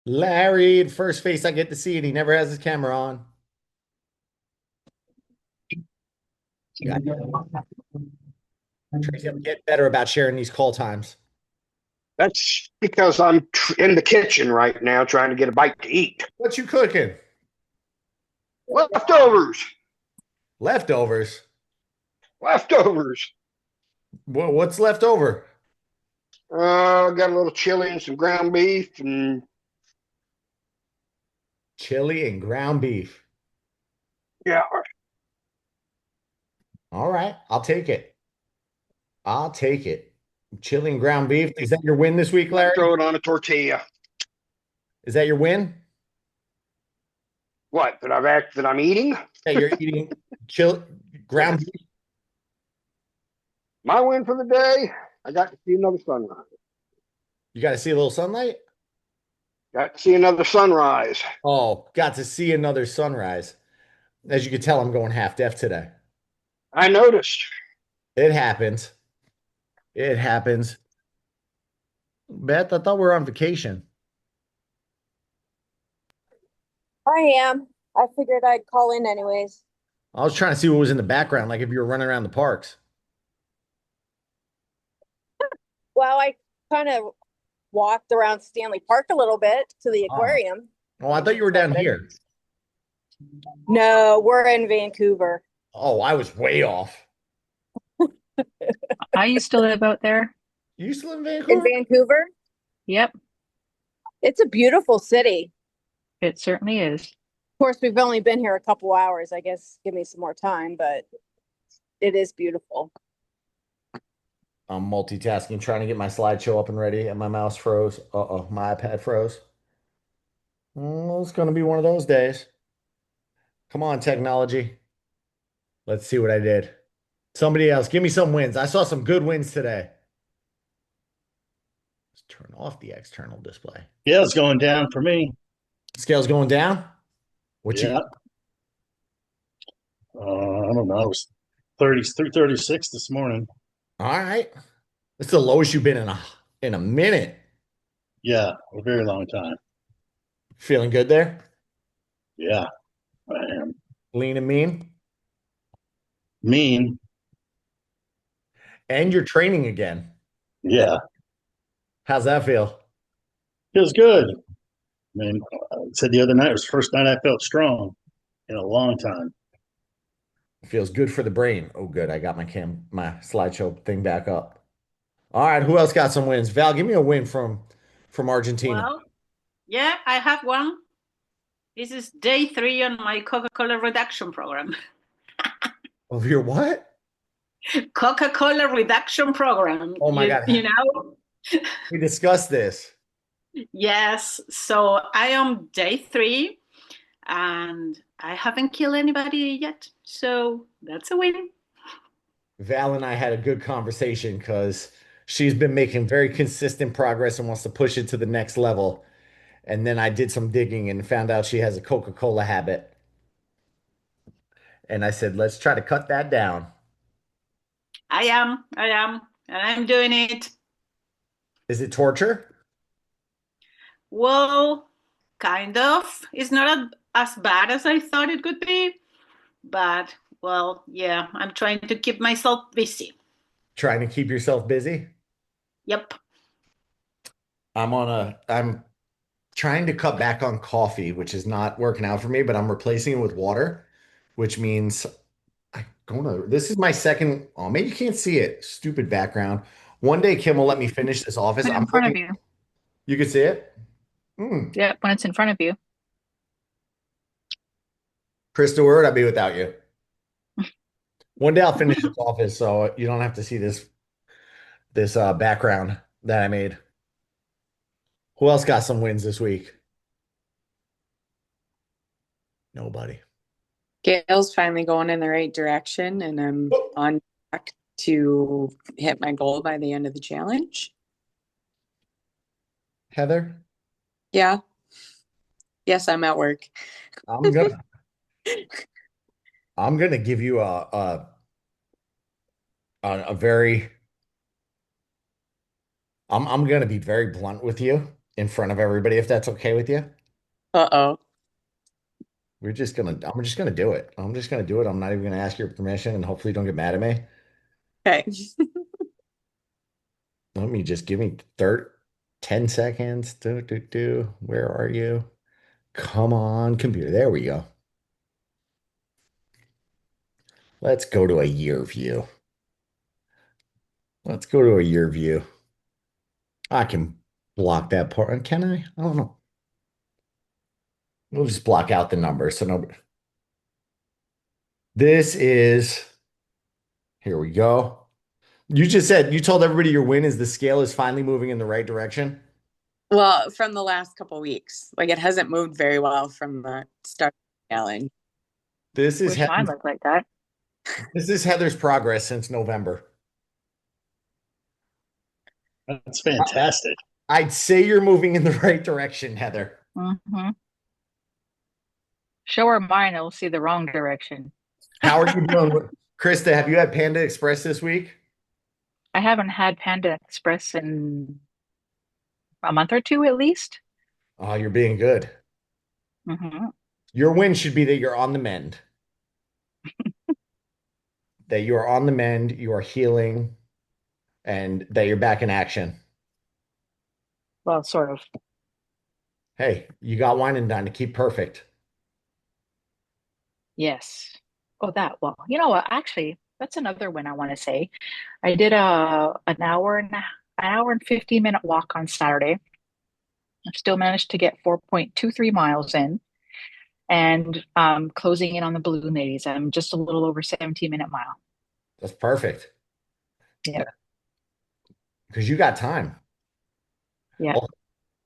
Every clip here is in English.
Larry, the first face I get to see, and he never has his camera on. Yeah, Tracy, I'm getting better about sharing these call times. That's because I'm in the kitchen right now trying to get a bite to eat. What you cooking? Leftovers. Leftovers. Leftovers. What's left over? Got a little chili and some ground beef, and Chili and ground beef. yeah, All right, I'll take it. I'll take it. Chili and ground beef. Is that your win this week, Larry? throw it on a tortilla. Is that your win? What that I'm eating? Yeah, you're eating chili ground Yes. beef. My win for the day. I got to see another sunrise. You got to see a little sunlight. Got to see another sunrise. Oh, got to see another sunrise. As you can tell, I'm going half deaf today. I noticed. It happens. It happens. Beth, I thought we were on vacation. I am. I figured I'd call in anyways. I was trying to see what was in the background, like if you were running around the parks. Well, I kind of walked around Stanley Park a little bit to the Oh, aquarium. oh, I thought you were down here. No, we're in Vancouver. Oh, I was way off. I used to live out there. You used to live in In Vancouver? Vancouver, Yep, it's a beautiful city. it certainly is. Of course, we've only been here a couple hours. I guess give me some more time, but it is beautiful. I'm multitasking, trying to get my slideshow up and ready, and my mouse froze. Uh-oh, my iPad froze. Well, it's going to be one of those days. Come on, technology. Let's see what I did. Somebody else, give me some wins. I saw some good wins today. Let's turn off the external display. Yeah, it's going down for me. Scale's going down. What you Yeah. I don't know. I was 33, 36 this morning. All right. It's the lowest you've been in a minute. Yeah, a very long time. Feeling good there? Yeah, I am. Lean and mean? Mean. And you're training again. Yeah, How's that feel? feels good. I mean, I said the other night was the first night I felt strong in a long time. Feels good for the brain. Oh, good. I got my slideshow thing back up. All right, who else got some wins? Val, give me a win from Argentina. Well, yeah, I have one. This is day 3 on my Coca-Cola reduction program. Of your what? Coca-Cola reduction program. Oh my God. You know? We discussed this. Yes. So I am day 3 and I haven't killed anybody yet. So that's a win. Val and I had a good conversation because she's been making very consistent progress and wants to push it to the next level. And then I did some digging and found out she has a Coca-Cola habit. And I said, let's try to cut that down. I am, and I'm doing it. Is it torture? Well, kind of. It's not as bad as I thought it could be, but well, yeah, I'm trying to keep myself busy. Trying to keep yourself busy? Yep. I'm trying to cut back on coffee, which is not working out for me, but I'm replacing it with water, which means this is my second, oh, maybe you can't see it. Stupid background. One day Kim will let me finish this office. Put it in front of you. You can see it? Hmm. Yeah, when it's in front of you. Krista, where would I be without you? One day I'll finish this office so you don't have to see this background that I made. Who else got some wins this week? Nobody. Gail's finally going in the right direction, and I'm on track to hit my goal by the end of the challenge. Heather? Yeah. Yes, I'm at work. I'm gonna I'm gonna give you a very I'm gonna be very blunt with you. in front of everybody if that's okay with you. Uh-oh. I'm just gonna do it. I'm just gonna do it. I'm not even gonna ask your permission and hopefully you don't get mad at me. Okay. Let me just give me 10 seconds. Where are you? Come on, computer. There we go. Let's go to a year view. Let's go to a year view. I can block that part. Can I? I don't know. We'll just block out the numbers. So no. This is, here we go. You just said, you told everybody your win is the scale is finally moving in the right direction. Well, from the last couple weeks, like it hasn't moved very well from the start of the challenge. This is Wish mine looked like that. this is Heather's progress since November. That's fantastic. I'd say you're moving in the right direction, Heather. Hmm. Show her mine, it'll see the wrong direction. How are you doing? Krista, have you had Panda Express this week? I haven't had Panda Express in a month or two at least. Oh, you're being good. Hmm. Your win should be that you're on the mend. That you are on the mend, you are healing, and that you're back in action. Well, sort of. Hey, you got wine and dine to keep perfect. Yes. Oh, that. Well, you know what? Actually, that's another win I want to say. I did an hour and 50-minute walk on Saturday. I still managed to get 4.23 miles in and closing in on the balloon ladies. I'm just a little over 17-minute mile. That's perfect. Yeah. Because you got time. Yeah. Well,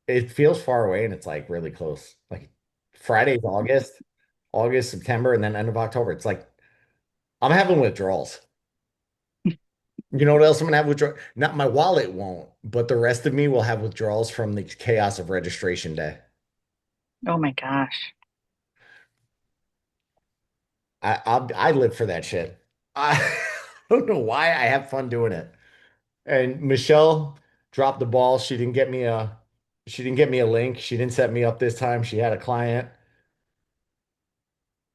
it feels far away and it's like really close. Like Friday's August, September, and then end of October. It's like I'm having withdrawals. You know what else I'm gonna have withdrawal? Not my wallet won't, but the rest of me will have withdrawals from the chaos of registration day. Oh my gosh. I live for that shit. I don't know why I have fun doing it. And Michelle dropped the ball. She didn't get me a link. She didn't set me up this time. She had a client.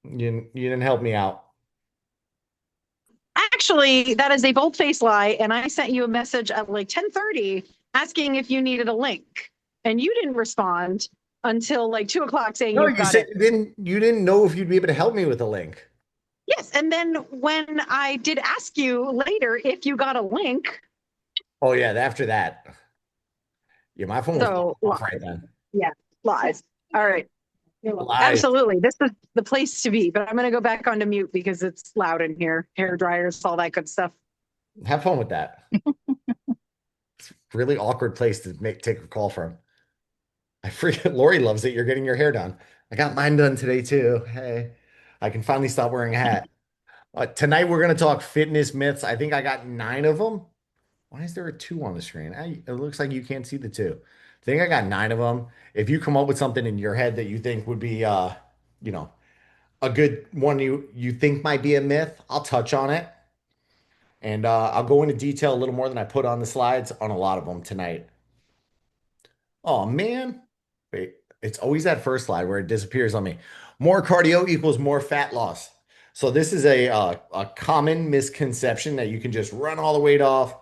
You didn't help me out. Actually, that is a bold-faced lie, and I sent you a message at like 10:30 asking if you needed a link, and you didn't respond until like 2 o'clock saying No, you've you got said it. you didn't know if you'd be able to help me with a link. Yes, and then when I did ask you later if you got a link, Oh yeah, after that. Yeah, my phone was so off right then. yeah, lies. All right. Lies. Absolutely. This is the place to be, but I'm going to go back onto mute because it's loud in here. Hair dryers, all that good stuff. Have fun with that. It's a really awkward place to take a call from. I freaking Lori loves it. You're getting your hair done. I got mine done today too. Hey, I can finally stop wearing a hat. Tonight we're gonna talk fitness myths. I think I got 9 of them. Why is there a 2 on the screen? It looks like you can't see the 2. I think I got 9 of them. If you come up with something in your head that you think would be, you know, a good one you think might be a myth, I'll touch on it. And I'll go into detail a little more than I put on the slides on a lot of them tonight. Oh man. Wait, it's always that first slide where it disappears on me. More cardio equals more fat loss. So this is a common misconception that you can just run all the weight off.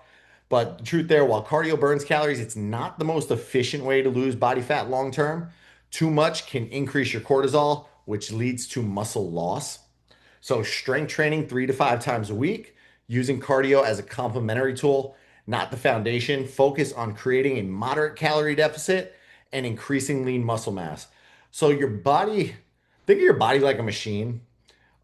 But the truth there, while cardio burns calories, it's not the most efficient way to lose body fat long term. Too much can increase your cortisol, which leads to muscle loss. So strength training 3 to 5 times a week, using cardio as a complementary tool, not the foundation. Focus on creating a moderate calorie deficit and increasing lean muscle mass. So your body, think of your body like a machine.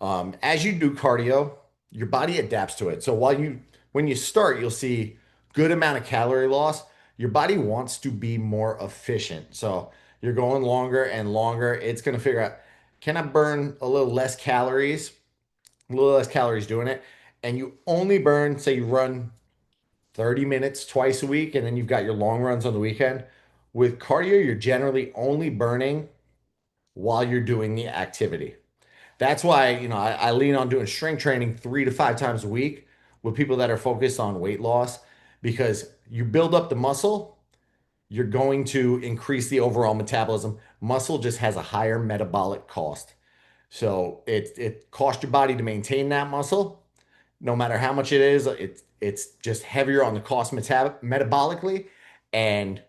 As you do cardio, your body adapts to it. So when you start, you'll see good amount of calorie loss. Your body wants to be more efficient. So you're going longer and longer. It's going to figure out, can I burn a little less calories? A little less calories doing it. And you only burn, say you run 30 minutes twice a week, and then you've got your long runs on the weekend. With cardio, you're generally only burning while you're doing the activity. That's why, I lean on doing strength training 3 to 5 times a week with people that are focused on weight loss because you build up the muscle you're going to increase the overall metabolism. Muscle just has a higher metabolic cost. So it costs your body to maintain that muscle. No matter how much it is, it's just heavier on the cost metabolically, and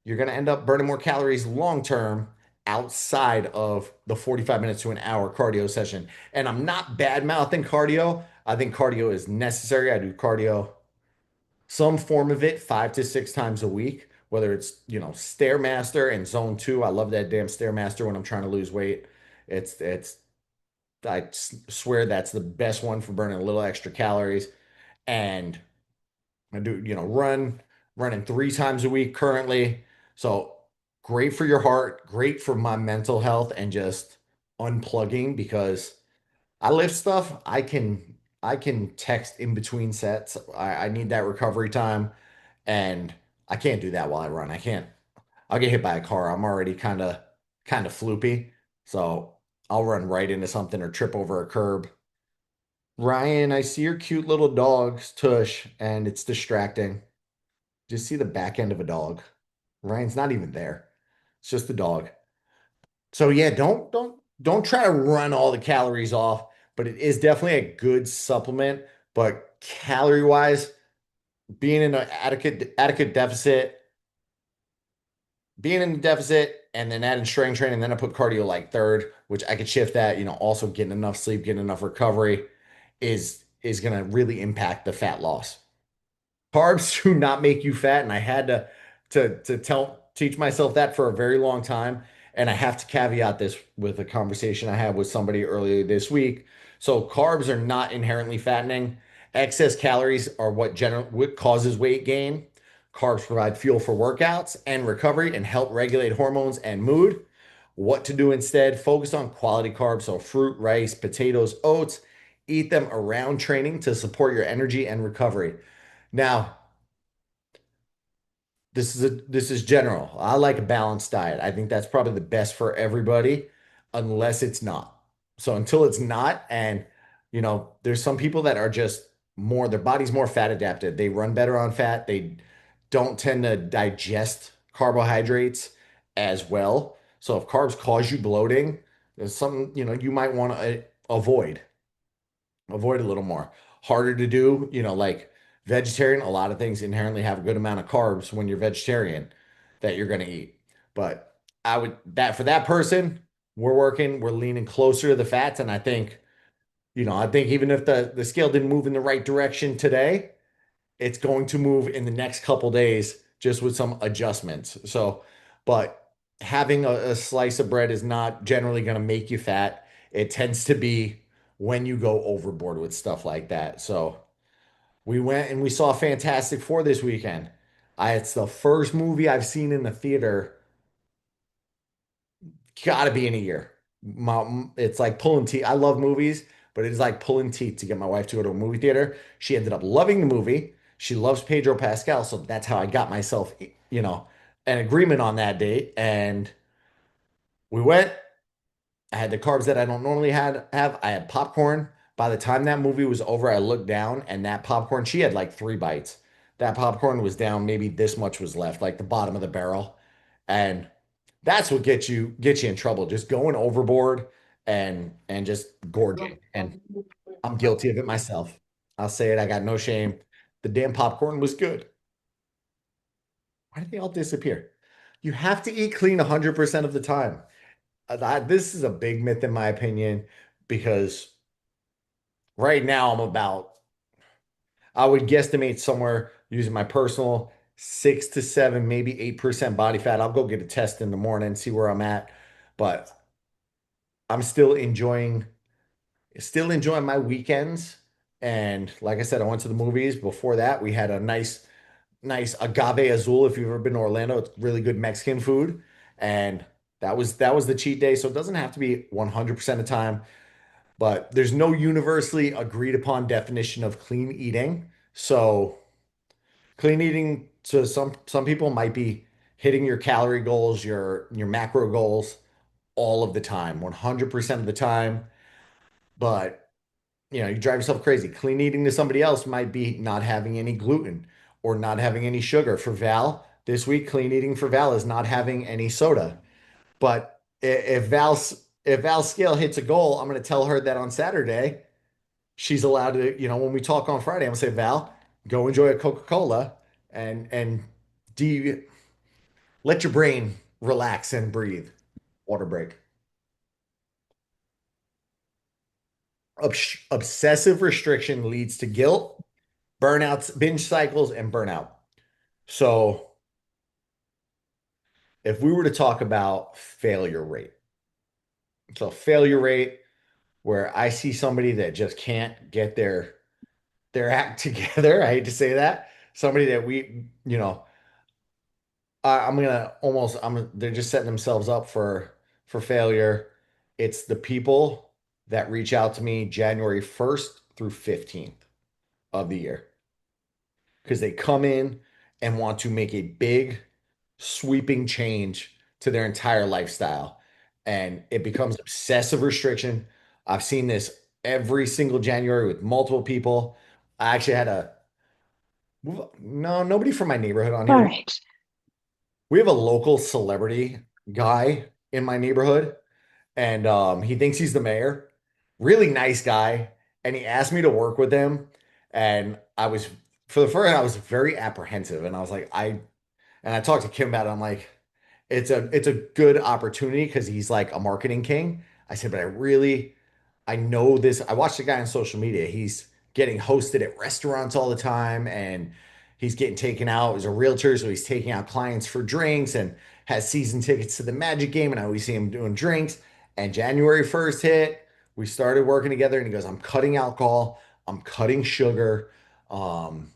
you're going to end up burning more calories long term outside of the 45 minutes to an hour cardio session. And I'm not bad mouthing cardio. I think cardio is necessary. I do cardio, some form of it, 5 to 6 times a week, whether it's, Stairmaster and Zone 2. I love that damn Stairmaster when I'm trying to lose weight. It's swear that's the best one for burning a little extra calories. And I do, running 3 times a week currently. So great for your heart, great for my mental health, and just unplugging because I lift stuff. I can text in between sets. I need that recovery time, and I can't do that while I run. I can't. I'll get hit by a car. I'm already kind of floopy, so I'll run right into something or trip over a curb. Ryan, I see your cute little dog's tush, and it's distracting. Just see the back end of a dog. Ryan's not even there. It's just the dog. So yeah, don't try to run all the calories off, but it is definitely a good supplement. But calorie wise, being in an adequate deficit, being in the deficit, and then adding strength training, and then I put cardio like third, which I could shift that. Also getting enough sleep, getting enough recovery is gonna really impact the fat loss. Carbs do not make you fat, and I had to teach myself that for a very long time. And I have to caveat this with a conversation I had with somebody earlier this week. So carbs are not inherently fattening. Excess calories are what causes weight gain. Carbs provide fuel for workouts and recovery and help regulate hormones and mood. What to do instead? Focus on quality carbs, so fruit, rice, potatoes, oats. Eat them around training to support your energy and recovery. Now, this is general. I like a balanced diet. I think that's probably the best for everybody, unless it's not. So until it's not, and there's some people that are just their body's more fat adapted. They run better on fat. They don't tend to digest carbohydrates as well. So if carbs cause you bloating, there's something, you might want to avoid a little more. Harder to do, like vegetarian, a lot of things inherently have a good amount of carbs when you're vegetarian that you're going to eat. But I would that for that person, we're leaning closer to the fats. And I think even if the scale didn't move in the right direction today, it's going to move in the next couple days just with some adjustments. So, but having a slice of bread is not generally going to make you fat. It tends to be when you go overboard with stuff like that. So we went and we saw Fantastic Four this weekend. It's the first movie I've seen in the theater. Gotta be in a year. It's like pulling teeth. I love movies, but it is like pulling teeth to get my wife to go to a movie theater. She ended up loving the movie. She loves Pedro Pascal, so that's how I got myself, an agreement on that date. And we went. I had the carbs that I don't normally have. I had popcorn. By the time that movie was over, I looked down and that popcorn, she had like 3 bites. That popcorn was down, maybe this much was left, like the bottom of the barrel. And that's what gets you in trouble, just going overboard and just gorging. And I'm guilty of it myself. I'll say it, I got no shame. The damn popcorn was good. Why did they all disappear? You have to eat clean 100% of the time. This is a big myth in my opinion because right now I would guesstimate somewhere using my personal 6 to 7, maybe 8% body fat. I'll go get a test in the morning and see where I'm at. But I'm still enjoying my weekends. And like I said, I went to the movies. Before that, we had a nice agave azul. If you've ever been to Orlando, it's really good Mexican food. And that was the cheat day. So it doesn't have to be 100% of the time, but there's no universally agreed upon definition of clean eating. So clean eating to some people might be hitting your calorie goals, your macro goals all of the time, 100% of the time. But you drive yourself crazy. Clean eating to somebody else might be not having any gluten or not having any sugar. For Val, this week, clean eating for Val is not having any soda. But if Val's scale hits a goal, I'm going to tell her that on Saturday she's allowed to, when we talk on Friday, I'm gonna say, Val, go enjoy a Coca-Cola and de let your brain relax and breathe. Water break. Obsessive restriction leads to guilt, burnouts, binge cycles, and burnout. So if we were to talk about failure rate, so failure rate where I see somebody that just can't get their act together. I hate to say that. Somebody that I'm gonna almost they're just setting themselves up for failure. It's the people that reach out to me January 1st through 15th of the year. Because they come in and want to make a big sweeping change to their entire lifestyle. And it becomes obsessive restriction. I've seen this every single January with multiple people. I actually had nobody from my neighborhood on here. All right. We have a local celebrity guy in my neighborhood, and he thinks he's the mayor. Really nice guy, and he asked me to work with him, and for the first, I was very apprehensive, and I was like, and I talked to Kim about it. I'm like, it's a good opportunity because he's like a marketing king. I said, but I know this. I watched the guy on social media. He's getting hosted at restaurants all the time, and he's getting taken out. He's a realtor, so he's taking out clients for drinks and has season tickets to the Magic game. And I always see him doing drinks. And January 1st hit, we started working together, and he goes, I'm cutting alcohol, I'm cutting sugar. Um,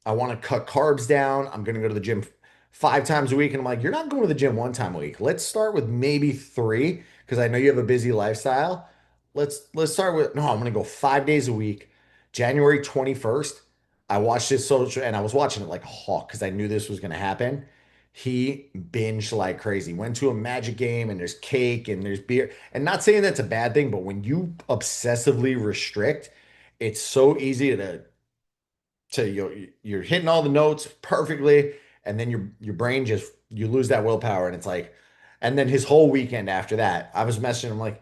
I want to cut carbs down. I'm going to go to the gym 5 times a week. And I'm like, you're not going to the gym 1 time a week. Let's start with maybe 3 because I know you have a busy lifestyle. Let's start with, no, I'm going to go 5 days a week. January 21st, I watched his social and I was watching it like a hawk because I knew this was going to happen. He binged like crazy. Went to a Magic game and there's cake and there's beer. And not saying that's a bad thing, but when you obsessively restrict, it's so easy to you're hitting all the notes perfectly, and then your brain just you lose that willpower, and it's like, and then his whole weekend after that, I was messaging him like,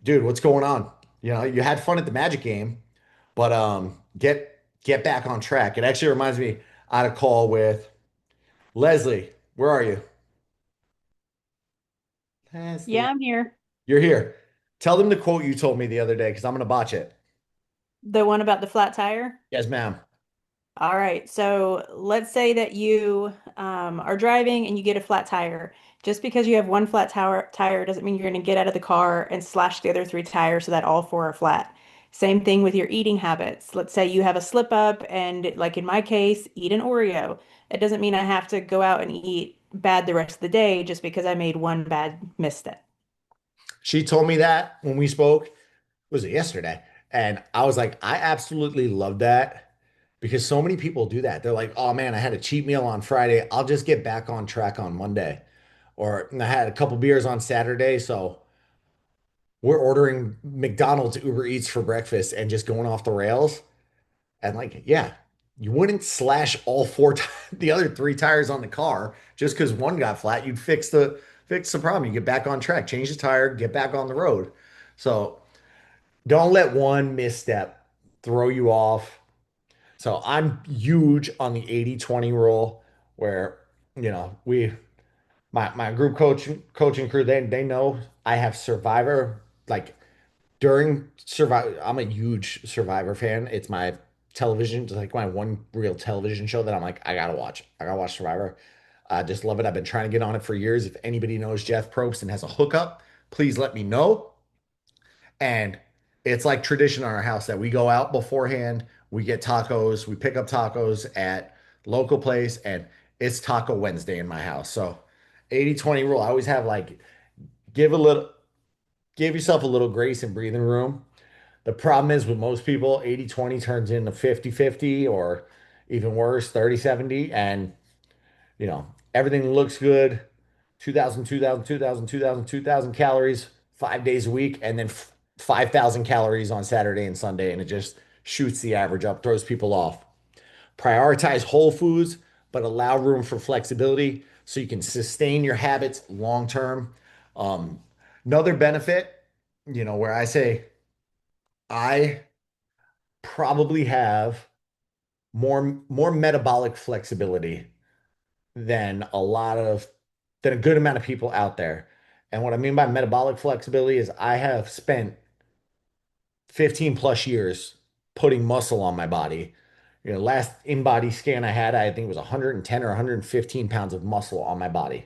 dude, what's going on? You had fun at the Magic game, but get back on track. It actually reminds me, I had a call with Leslie. Where are you? Leslie. Yeah, I'm here. You're here. Tell them the quote you told me the other day because I'm gonna botch it. The one about the flat tire. Yes, ma'am. All right. So let's say that you are driving and you get a flat tire. Just because you have one flat tire doesn't mean you're going to get out of the car and slash the other 3 tires so that all 4 are flat. Same thing with your eating habits. Let's say you have a slip up and, like in my case, eat an Oreo. It doesn't mean I have to go out and eat bad the rest of the day just because I made one bad misstep. She told me that when we spoke, was it yesterday? And I was like, I absolutely love that because so many people do that. They're like, oh man, I had a cheat meal on Friday. I'll just get back on track on Monday. Or I had a couple beers on Saturday. So we're ordering McDonald's Uber Eats for breakfast and just going off the rails. And like, yeah, you wouldn't slash all the other 3 tires on the car just because one got flat. You'd fix the problem. You get back on track, change the tire, get back on the road. So don't let one misstep throw you off. So I'm huge on the 80-20 rule where, my group coaching crew, they know I have Survivor like during Survivor. I'm a huge Survivor fan. It's my television, it's like my one real television show that I'm like, I gotta watch. I gotta watch Survivor. I just love it. I've been trying to get on it for years. If anybody knows Jeff Probst and has a hookup, please let me know. And it's like tradition in our house that we go out beforehand, we get tacos, we pick up tacos at local place, and it's Taco Wednesday in my house. So 80-20 rule. I always have like give a little give yourself a little grace and breathing room. The problem is with most people, 80-20 turns into 50-50 or even worse, 30-70. And, everything looks good. 2,000 calories, 5 days a week, and then 5,000 calories on Saturday and Sunday. And it just shoots the average up, throws people off. Prioritize whole foods, but allow room for flexibility so you can sustain your habits long term. Um, Another benefit, where I say I probably have more metabolic flexibility than a good amount of people out there. And what I mean by metabolic flexibility is I have spent 15 plus years putting muscle on my body. Last in-body scan I had, I think it was 110 or 115 pounds of muscle on my body.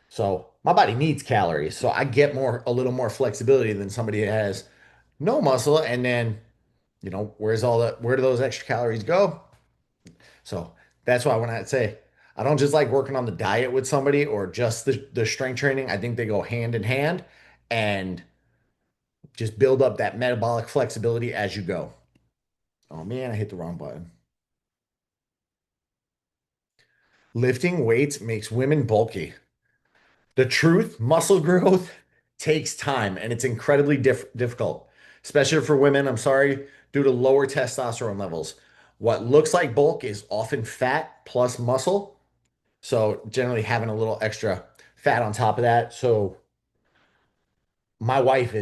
So my body needs calories. So I get a little more flexibility than somebody that has no muscle. And then, where do those extra calories go? So that's why when I say I don't just like working on the diet with somebody or just the strength training, I think they go hand in hand and just build up that metabolic flexibility as you go. Oh man, I hit the wrong button. Lifting weights makes women bulky. The truth, muscle growth takes time and it's incredibly difficult, especially for women. I'm sorry, due to lower testosterone levels. What looks like bulk is often fat plus muscle. So generally having a little extra fat on top of that. So my wife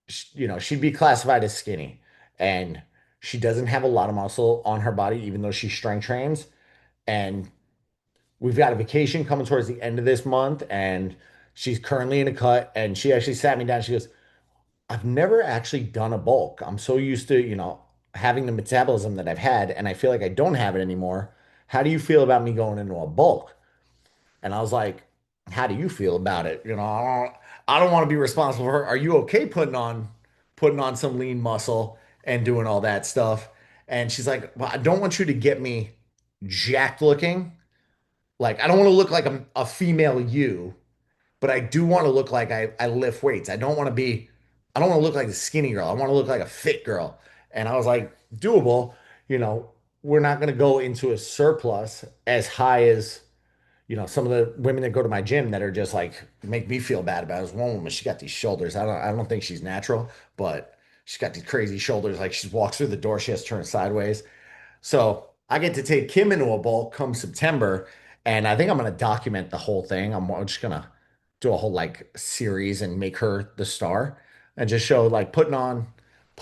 she'd be classified as skinny and she doesn't have a lot of muscle on her body, even though she strength trains. And we've got a vacation coming towards the end of this month and she's currently in a cut and she actually sat me down. She goes, I've never actually done a bulk. I'm so used to, having the metabolism that I've had and I feel like I don't have it anymore. How do you feel about me going into a bulk? And I was like, how do you feel about it? I don't want to be responsible for her. Are you okay putting on some lean muscle and doing all that stuff? And she's like, well, I don't want you to get me jacked looking. Like, I don't want to look like a female you, but I do want to look like I lift weights. I don't want to look like a skinny girl. I want to look like a fit girl. And I was like, doable. You know, we're not going to go into a surplus as high as some of the women that go to my gym that are just like make me feel bad about it. There's one woman, she got these shoulders. I don't think she's natural, but she's got these crazy shoulders. Like she walks through the door, she has to turn sideways. So I get to take Kim into a bowl come September, and I think I'm gonna document the whole thing. I'm just gonna do a whole like series and make her the star and just show like putting on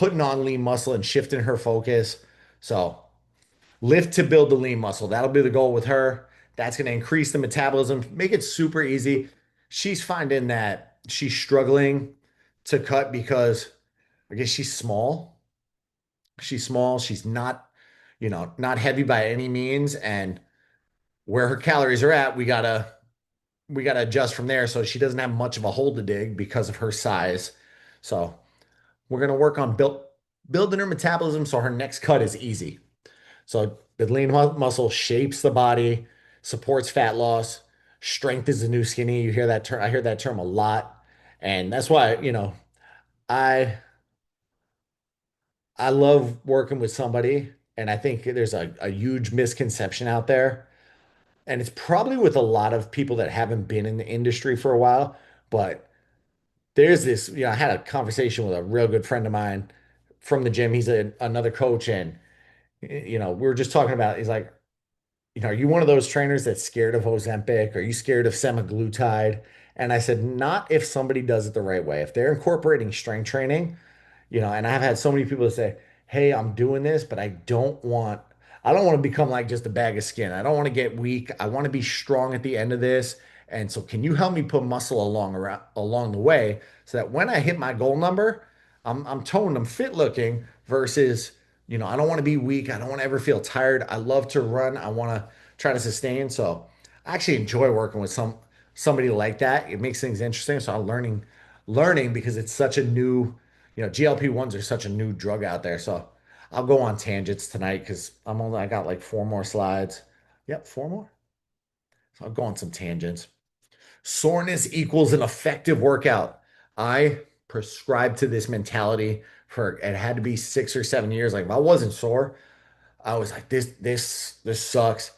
lean muscle and shifting her focus. So lift to build the lean muscle. That'll be the goal with her. That's going to increase the metabolism, make it super easy. She's finding that she's struggling to cut because I guess she's small. She's small. She's not heavy by any means. And where her calories are at, we gotta adjust from there. So she doesn't have much of a hole to dig because of her size. So we're gonna work on building her metabolism so her next cut is easy. So the lean muscle shapes the body, supports fat loss. Strength is the new skinny. You hear that term? I hear that term a lot, and that's why I I love working with somebody, and I think there's a huge misconception out there, and it's probably with a lot of people that haven't been in the industry for a while. But there's this, I had a conversation with a real good friend of mine from the gym. He's another coach, and we were just talking about. He's like, are you one of those trainers that's scared of Ozempic? Are you scared of semaglutide? And I said, not if somebody does it the right way. If they're incorporating strength training, and I've had so many people say, "Hey, I'm doing this, but I don't want to become like just a bag of skin. I don't want to get weak. I want to be strong at the end of this. And so can you help me put muscle along the way so that when I hit my goal number, I'm toned, I'm fit looking versus, I don't want to be weak. I don't want to ever feel tired. I love to run. I want to try to sustain. So I actually enjoy working with somebody like that. It makes things interesting. So I'm learning because it's such a new, GLP-1s are such a new drug out there. So I'll go on tangents tonight because I got like four more slides. Yep, four more. So I'll go on some tangents. Soreness equals an effective workout. I prescribed to this mentality for it had to be 6 or 7 years. Like if I wasn't sore, I was like, this sucks.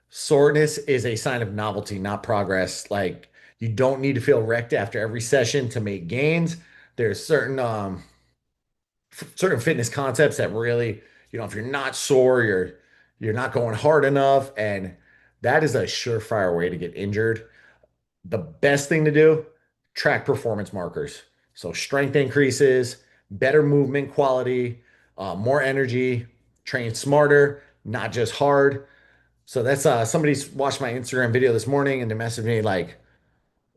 Soreness is a sign of novelty, not progress. Like you don't need to feel wrecked after every session to make gains. There's certain fitness concepts that really, if you're not sore, You're not going hard enough, and that is a surefire way to get injured. The best thing to do, track performance markers. So strength increases, better movement quality, more energy, train smarter, not just hard. So that's somebody's watched my Instagram video this morning and they messaged me like,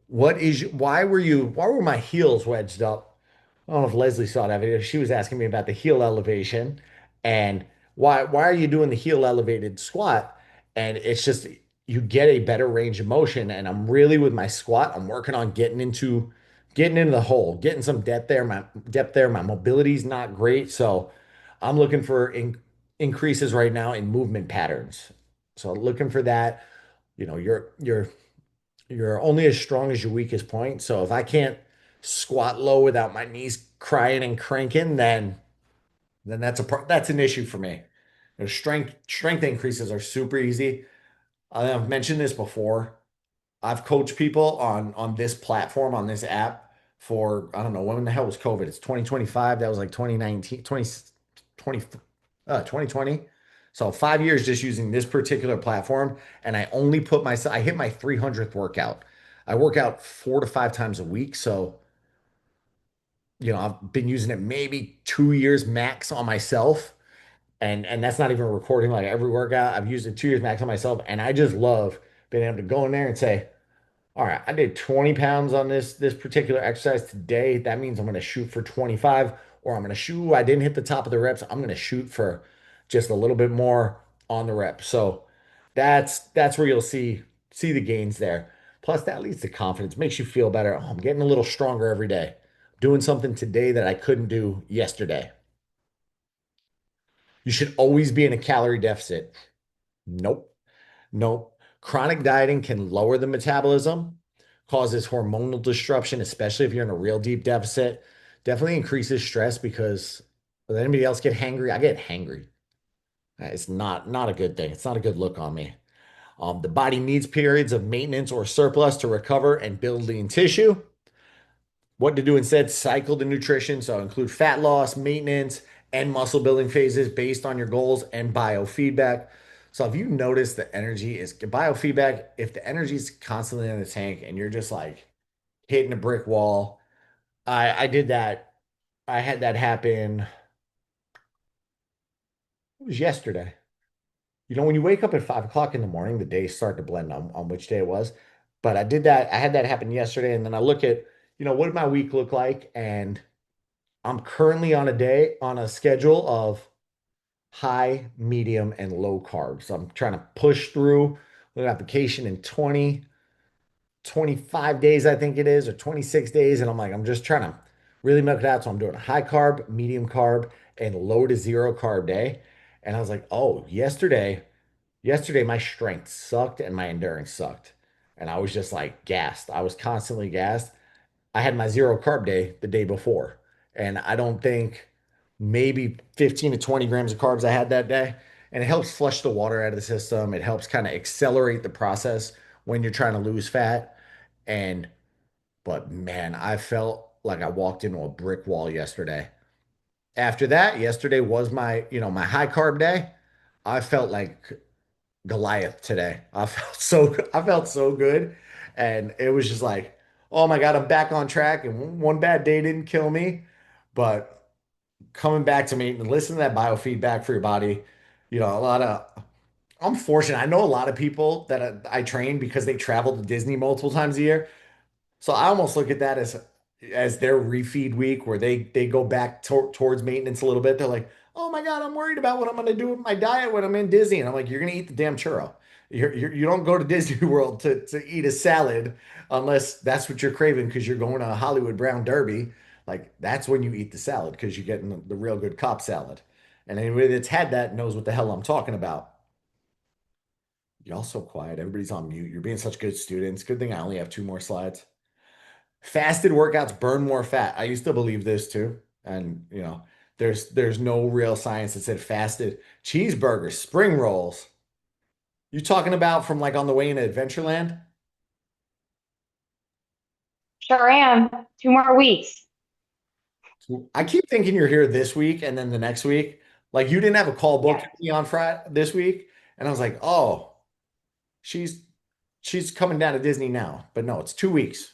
why were my heels wedged up? I don't know if Leslie saw that video. She was asking me about the heel elevation and why are you doing the heel elevated squat? And it's just you get a better range of motion. And I'm really with my squat, I'm working on getting into the hole, getting some depth there. My mobility's not great. So I'm looking for increases right now in movement patterns. So looking for that, you know, you're only as strong as your weakest point. So if I can't squat low without my knees crying and cranking, then that's an issue for me. You know, strength increases are super easy. I've mentioned this before. I've coached people on this platform, on this app for, I don't know, when the hell was COVID? It's 2025. That was like 2019, 2020. So 5 years just using this particular platform. And I hit my 300th workout. I work out 4 to 5 times a week. So, you know, I've been using it maybe 2 years max on myself. And that's not even recording like every workout. I've used it 2 years max on myself. And I just love being able to go in there and say, all right, I did 20 pounds on this particular exercise today. That means I'm going to shoot for 25, or I'm going to shoot. I didn't hit the top of the reps. I'm going to shoot for just a little bit more on the rep. So that's where you'll see the gains there. Plus, that leads to confidence, makes you feel better. Oh, I'm getting a little stronger every day. Doing something today that I couldn't do yesterday. You should always be in a calorie deficit. Nope. Nope. Chronic dieting can lower the metabolism, causes hormonal disruption, especially if you're in a real deep deficit. Definitely increases stress because does anybody else get hangry? I get hangry. It's not a good thing. It's not a good look on me. The body needs periods of maintenance or surplus to recover and build lean tissue. What to do instead? Cycle the nutrition. So include fat loss, maintenance, and muscle building phases based on your goals and biofeedback. So if you notice the energy is biofeedback, if the energy is constantly in the tank and you're just like hitting a brick wall, I did that. I had that happen. It was yesterday. You know, when you wake up at 5 o'clock in the morning, the days start to blend on which day it was. But I did that. I had that happen yesterday. And then I look at, you know, what did my week look like? And I'm currently on a schedule of high, medium, and low carbs. So I'm trying to push through the application in 25 days, I think it is, or 26 days. And I'm like, I'm just trying to really milk it out. So I'm doing a high carb, medium carb, and low to zero carb day. And I was like, oh, yesterday my strength sucked and my endurance sucked. And I was just like gassed. I was constantly gassed. I had my zero carb day the day before. And I don't think maybe 15 to 20 grams of carbs I had that day. And it helps flush the water out of the system. It helps kind of accelerate the process when you're trying to lose fat. And, but man, I felt like I walked into a brick wall yesterday. After that, yesterday was my high carb day. I felt like Goliath today. I felt so good. And it was just like, oh my God, I'm back on track. And one bad day didn't kill me. But coming back to me and listen to that biofeedback for your body, you know, I'm fortunate. I know a lot of people that I train because they travel to Disney multiple times a year. So I almost look at that as their refeed week where they go back towards maintenance a little bit. They're like, "Oh my God, I'm worried about what I'm going to do with my diet when I'm in Disney." And I'm like, "You're going to eat the damn churro. You don't go to Disney World to eat a salad unless that's what you're craving because you're going to a Hollywood Brown Derby. Like that's when you eat the salad because you're getting the real good cop salad. And anybody that's had that knows what the hell I'm talking about. Y'all so quiet. Everybody's on mute. You're being such good students. Good thing I only have 2 more slides. Fasted workouts burn more fat. I used to believe this too. And you know, there's no real science that said fasted cheeseburgers, spring rolls. You talking about from like on the way into Adventureland? Sure am. 2 more weeks. I keep thinking you're here this week and then the next week. Like you didn't have a call booked Yeah. with me on Friday this week, And I was like, oh, she's she's coming down to Disney now. But no, it's 2 weeks.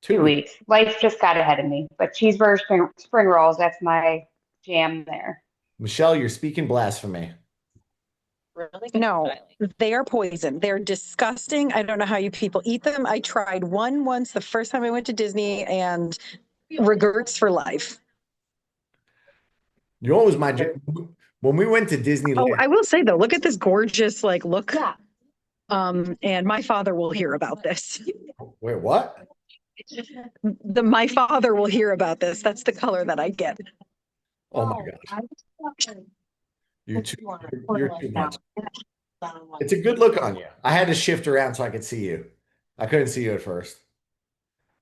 2 weeks. 2 weeks. Life just got ahead of me. But cheeseburger spring rolls, that's my jam there. Michelle, you're speaking blasphemy. No, they are poison. They're disgusting. I don't know how you people eat them. I tried one once the first time I went to Disney and regrets for life. You know what was my when we went to Oh, Disneyland? I will say though, look at this gorgeous like look. And my father will hear about this. Wait, what? My father will hear about this. That's the color that I get. Oh my gosh. You're too much. It's a good look on you. I had to shift around so I could see you. I couldn't see you at first.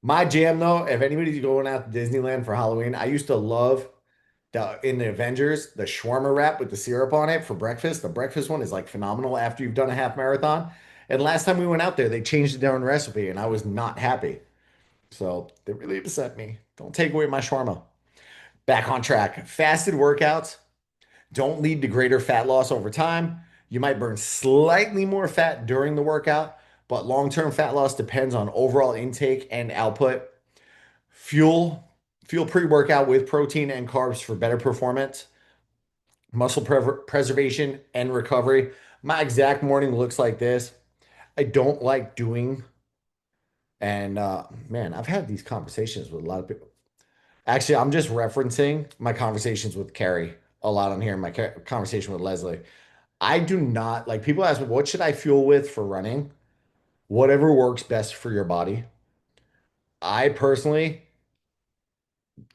My jam, though, if anybody's going out to Disneyland for Halloween, I used to love in the Avengers, the shawarma wrap with the syrup on it for breakfast. The breakfast one is like phenomenal after you've done a half marathon. And last time we went out there, they changed the darn recipe and I was not happy. So they really upset me. Don't take away my shawarma. Back on track. Fasted workouts don't lead to greater fat loss over time. You might burn slightly more fat during the workout, but long-term fat loss depends on overall intake and output. Fuel pre-workout with protein and carbs for better performance, muscle preservation and recovery. My exact morning looks like this. I don't like doing, and man, I've had these conversations with a lot of people. Actually, I'm just referencing my conversations with Carrie a lot on here, my conversation with Leslie. I do not like people ask me, what should I fuel with for running? Whatever works best for your body. I personally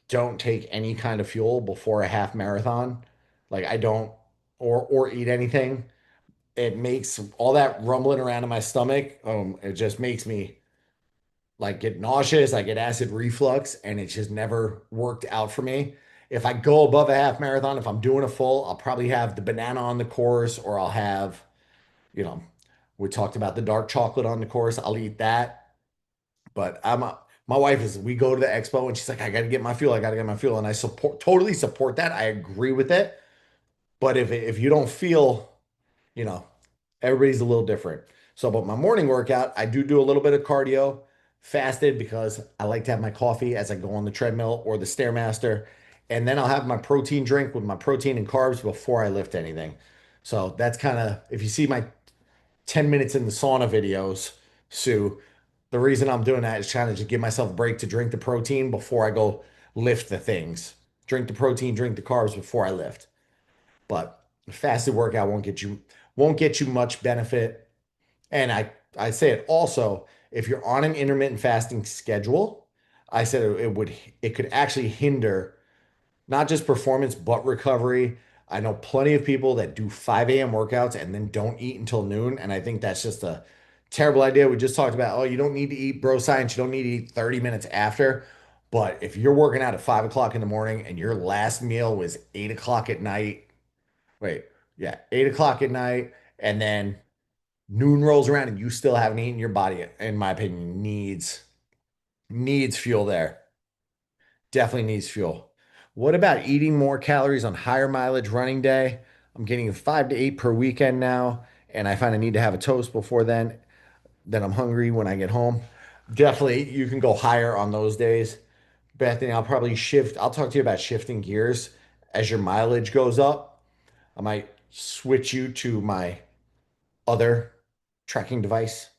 don't take any kind of fuel before a half marathon. Like I don't or eat anything. It makes all that rumbling around in my stomach. It just makes me like get nauseous. I get acid reflux, and it just never worked out for me. If I go above a half marathon, if I'm doing a full, I'll probably have the banana on the course, or I'll have, you know, we talked about the dark chocolate on the course. I'll eat that. But my wife is, we go to the expo and she's like, I got to get my fuel. I got to get my fuel. And I totally support that. I agree with it. But if you don't feel, you know, everybody's a little different. So, but my morning workout, I do a little bit of cardio, fasted because I like to have my coffee as I go on the treadmill or the Stairmaster. And then I'll have my protein drink with my protein and carbs before I lift anything. So that's kind of, if you see my 10 minutes in the sauna videos, Sue, the reason I'm doing that is trying to just give myself a break to drink the protein before I go lift the things. Drink the protein, drink the carbs before I lift. But a fasted workout won't get you much benefit. And I say it also, if you're on an intermittent fasting schedule, I said it could actually hinder not just performance, but recovery. I know plenty of people that do 5 a.m. workouts and then don't eat until noon. And I think that's just a terrible idea. We just talked about, oh, you don't need to eat bro science. You don't need to eat 30 minutes after. But if you're working out at 5 o'clock in the morning and your last meal was 8 o'clock at night, wait, yeah, 8 o'clock at night, and then noon rolls around and you still haven't eaten, your body, in my opinion, needs fuel there. Definitely needs fuel. What about eating more calories on higher mileage running day? I'm getting 5 to 8 per weekend now, and I find I need to have a toast before then. Then I'm hungry when I get home. Definitely, you can go higher on those days. Bethany, I'll probably shift. I'll talk to you about shifting gears as your mileage goes up. I might switch you to my other tracking device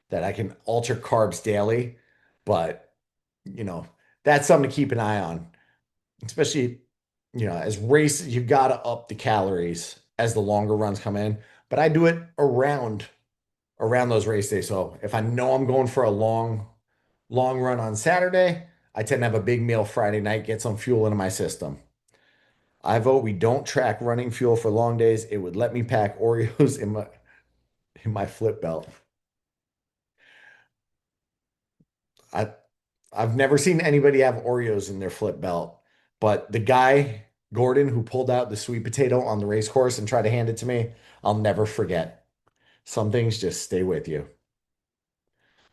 that I can alter carbs daily, but you know, that's something to keep an eye on, especially, as races, you got to up the calories as the longer runs come in. But I do it around those race days. So if I know I'm going for a long run on Saturday, I tend to have a big meal Friday night, get some fuel into my system. I vote we don't track running fuel for long days. It would let me pack Oreos in my flip belt. I I've never seen anybody have Oreos in their flip belt, but the guy, Gordon, who pulled out the sweet potato on the race course and tried to hand it to me, I'll never forget. Some things just stay with you.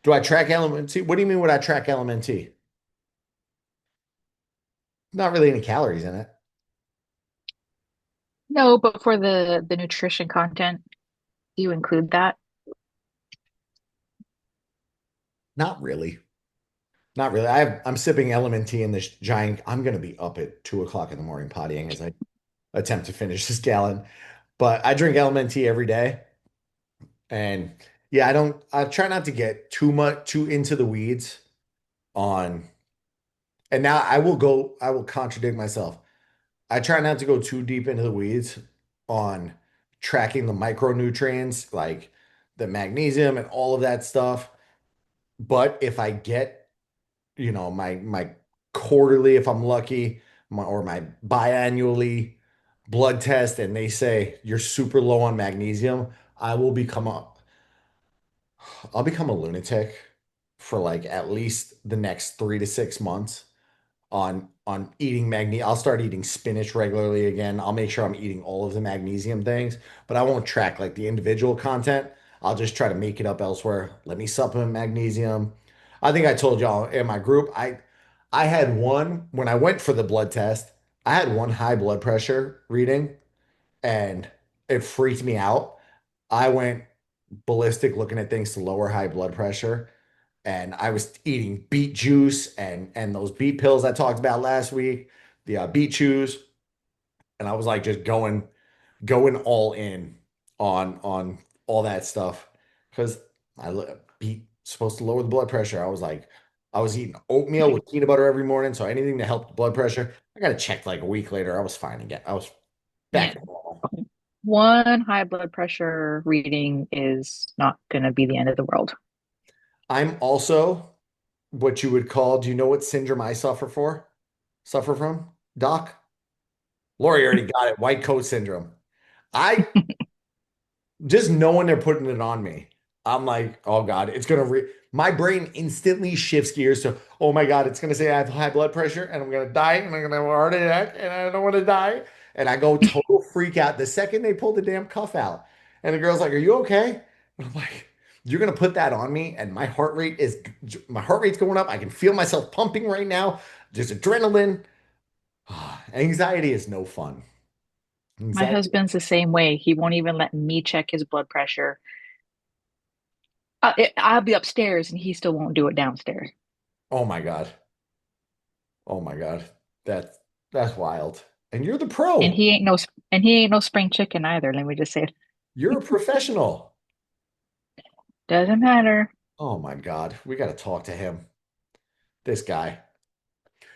Do I track LMNT? What do you mean would I track LMNT? Not really any calories in it. No, but for the nutrition content, do you include that? Not really. Not really. I'm sipping LMNT in this giant. I'm going to be up at 2 o'clock in the morning pottying as I attempt to finish this gallon. But I drink LMNT every day. And yeah, I try not to get too into the weeds on, and now I will contradict myself. I try not to go too deep into the weeds on tracking the micronutrients like the magnesium and all of that stuff. But if I get, my quarterly, if I'm lucky, or my biannually blood test, and they say you're super low on magnesium, I will become a I'll become a lunatic for like at least the next 3 to 6 months on eating magnesium. I'll start eating spinach regularly again. I'll make sure I'm eating all of the magnesium things, but I won't track like the individual content. I'll just try to make it up elsewhere. Let me supplement magnesium. I think I told y'all in my group, I had one when I went for the blood test, I had one high blood pressure reading and it freaked me out. I went ballistic looking at things to lower high blood pressure. And I was eating beet juice and those beet pills I talked about last week, the beet chews, and I was like just going all in on all that stuff because beet supposed to lower the blood pressure. I was eating oatmeal with peanut butter every morning, so anything to help the blood pressure. I got it checked like a week later. I was fine again. I was back Yeah. to normal. One high blood pressure reading is not going to be the end of the world. I'm also what you would call, do you know what syndrome I suffer from, Doc? Lori already got it. White coat syndrome. I just knowing they're putting it on me. I'm like, oh God, it's gonna my brain instantly shifts gears to, oh my God, it's gonna say I have high blood pressure and I'm gonna die and I'm gonna have a heart attack and I don't want to die. And I go total freak out the second they pull the damn cuff out. And the girl's like, are you okay? And I'm like, you're gonna put that on me, and my heart rate's going up. I can feel myself pumping right now. There's adrenaline. Anxiety is no fun. My Anxiety. husband's the same way. He won't even let me check his blood pressure. I'll be upstairs and he still won't do it downstairs. Oh my God. Oh my God. That's that's wild. And you're the pro. And he ain't no spring chicken either. Let me just say it. You're a professional. Doesn't matter. Oh my God. We got to talk to him. This guy.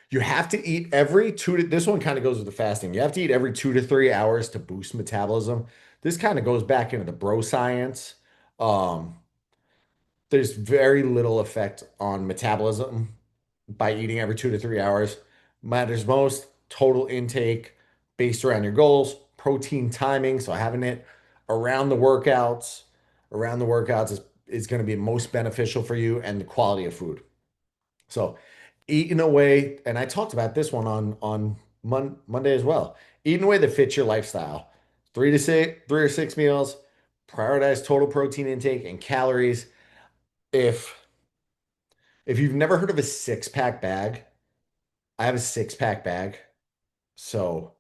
You have to eat every this one kind of goes with the fasting. You have to eat every 2 to 3 hours to boost metabolism. This kind of goes back into the bro science. Um, there's very little effect on metabolism by eating every 2 to 3 hours. Matters most total intake based around your goals, protein timing. So having it around the workouts, is going to be most beneficial for you, and the quality of food. So eat in a way, and I talked about this one on Monday as well. Eat in a way that fits your lifestyle. 3 or 6 meals. Prioritize total protein intake and calories. If if you've never heard of a 6-pack bag, I have a 6-pack bag. So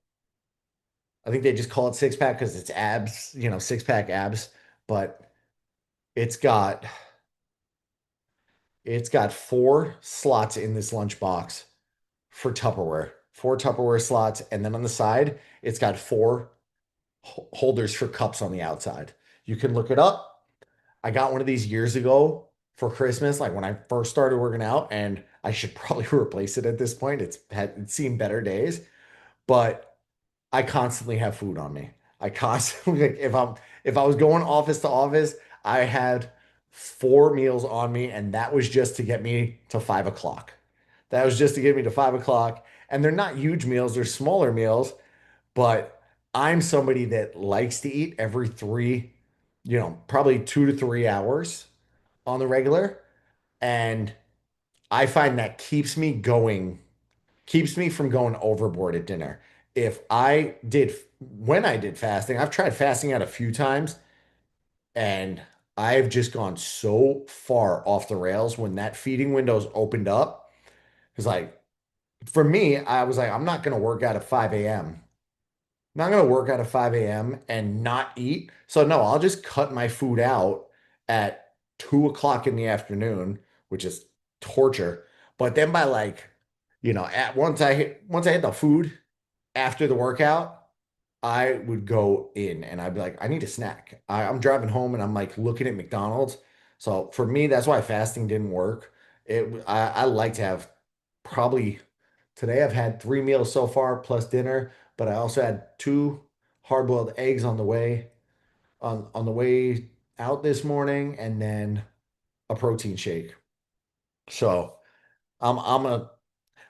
I think they just call it 6-pack because it's abs, 6-pack abs. But it's got it's got 4 slots in this lunchbox for Tupperware, 4 Tupperware slots, and then on the side, it's got 4 holders for cups on the outside. You can look it up. I got one of these years ago for Christmas, like when I first started working out, and I should probably replace it at this point. It's seen better days, but I constantly have food on me. I constantly like if I was going office to office, I had 4 meals on me, and that was just to get me to 5 o'clock. That was just to get me to 5 o'clock. And they're not huge meals, they're smaller meals, but I'm somebody that likes to eat every probably 2 to 3 hours on the regular. And I find that keeps me from going overboard at dinner. When I did fasting, I've tried fasting out a few times, and I've just gone so far off the rails when that feeding window's opened up. It's like, for me, I was like, I'm not going to work out at 5 a.m. not gonna work out at 5 a.m. and not eat. So no, I'll just cut my food out at 2 o'clock in the afternoon, which is torture. But then by like, at once I hit the food after the workout, I would go in and I'd be like, I need a snack. I'm driving home and I'm like looking at McDonald's. So for me, that's why fasting didn't work. I like to have probably today I've had 3 meals so far plus dinner, but I also had two hard-boiled eggs on the way out this morning, and then a protein shake. So I'm a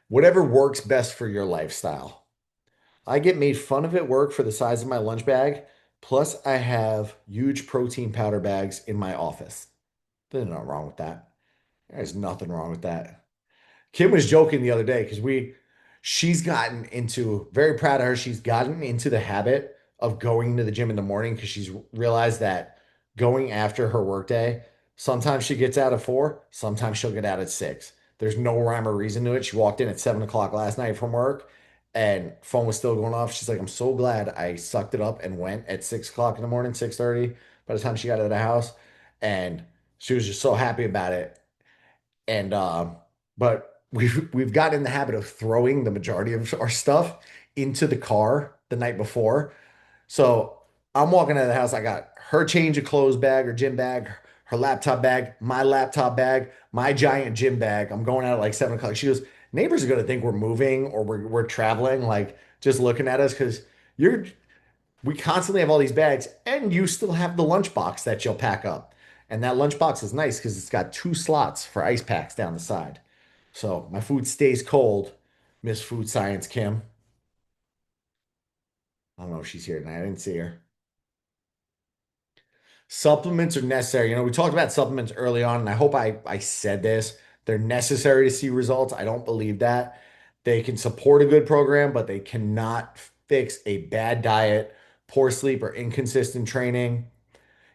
whatever works best for your lifestyle. I get made fun of at work for the size of my lunch bag. Plus, I have huge protein powder bags in my office. There's nothing wrong with that. There's nothing wrong with that. Kim was joking the other day because she's gotten into, very proud of her, she's gotten into the habit of going to the gym in the morning because she's realized that going after her workday, sometimes she gets out at 4, sometimes she'll get out at 6. There's no rhyme or reason to it. She walked in at 7 o'clock last night from work and phone was still going off. She's like, I'm so glad I sucked it up and went at 6 o'clock in the morning, 6:30 by the time she got out of the house. And she was just so happy about it. And but we've gotten in the habit of throwing the majority of our stuff into the car the night before. So I'm walking out of the house. I got her change of clothes bag or gym bag, her laptop bag, my giant gym bag. I'm going out at like 7 o'clock. She goes, neighbors are gonna think we're moving or we're traveling, like just looking at us because you're we constantly have all these bags, and you still have the lunchbox that you'll pack up. And that lunchbox is nice because it's got 2 slots for ice packs down the side. So my food stays cold, Miss Food Science Kim. I don't know if she's here tonight. I didn't see her. Supplements are necessary. We talked about supplements early on, and I hope I said this. They're necessary to see results. I don't believe that. They can support a good program, but they cannot fix a bad diet, poor sleep, or inconsistent training.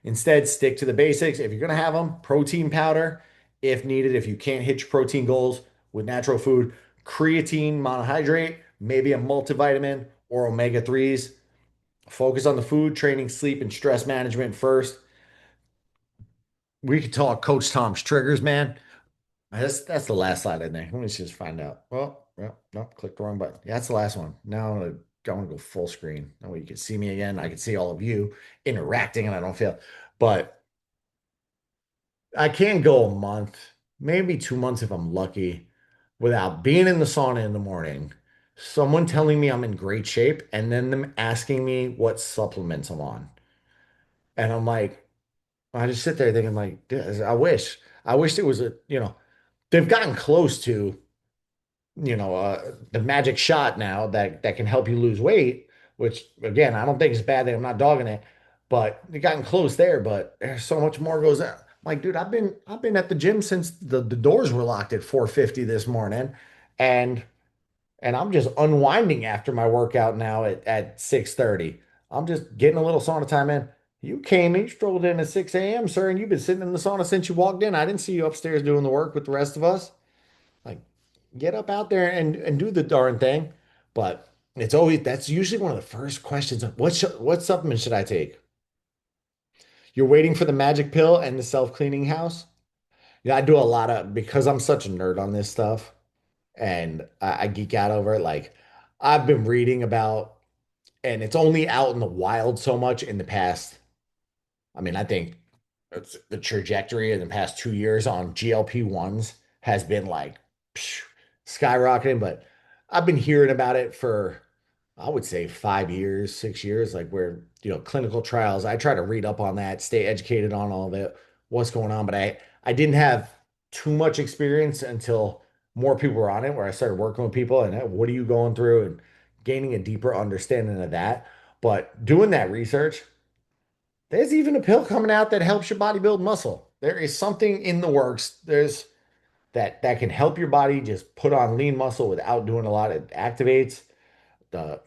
Instead, stick to the basics. If you're going to have them, protein powder, if needed, if you can't hit your protein goals with natural food, creatine monohydrate, maybe a multivitamin or omega 3s. Focus on the food, training, sleep, and stress management first. We could talk Coach Tom's triggers, man. That's the last slide, I think. Let me just find out. Well, no, clicked the wrong button. Yeah, that's the last one. Now I'm gonna go full screen. That way you can see me again. I can see all of you interacting, and I don't feel. But I can go a month, maybe 2 months if I'm lucky, without being in the sauna in the morning. Someone telling me I'm in great shape, and then them asking me what supplements I'm on, and I'm like, I just sit there thinking like, "This- I wish it was they've gotten close to the magic shot now that can help you lose weight, which again, I don't think is bad that I'm not dogging it, but they've gotten close there, but there's so much more goes on. Like, dude, I've been at the gym since the doors were locked at 4:50 this morning, and I'm just unwinding after my workout now at 6:30. I'm just getting a little sauna time in. You strolled in at 6 a.m., sir, and you've been sitting in the sauna since you walked in. I didn't see you upstairs doing the work with the rest of us. Like, get up out there and do the darn thing. But that's usually one of the first questions. What supplement should I take? You're waiting for the magic pill and the self-cleaning house? Yeah, I do a lot of because I'm such a nerd on this stuff and I geek out over it. Like I've been reading about, and it's only out in the wild so much in the past. I mean, I think the trajectory in the past 2 years on GLP-1s has been like psh, skyrocketing, but I've been hearing about it for, I would say 5 years, 6 years, like where, clinical trials. I try to read up on that, stay educated on all of it, what's going on, but I didn't have too much experience until more people were on it, where I started working with people and what are you going through and gaining a deeper understanding of that. But doing that research, there's even a pill coming out that helps your body build muscle. There is something in the works. There's that can help your body just put on lean muscle without doing a lot. It activates the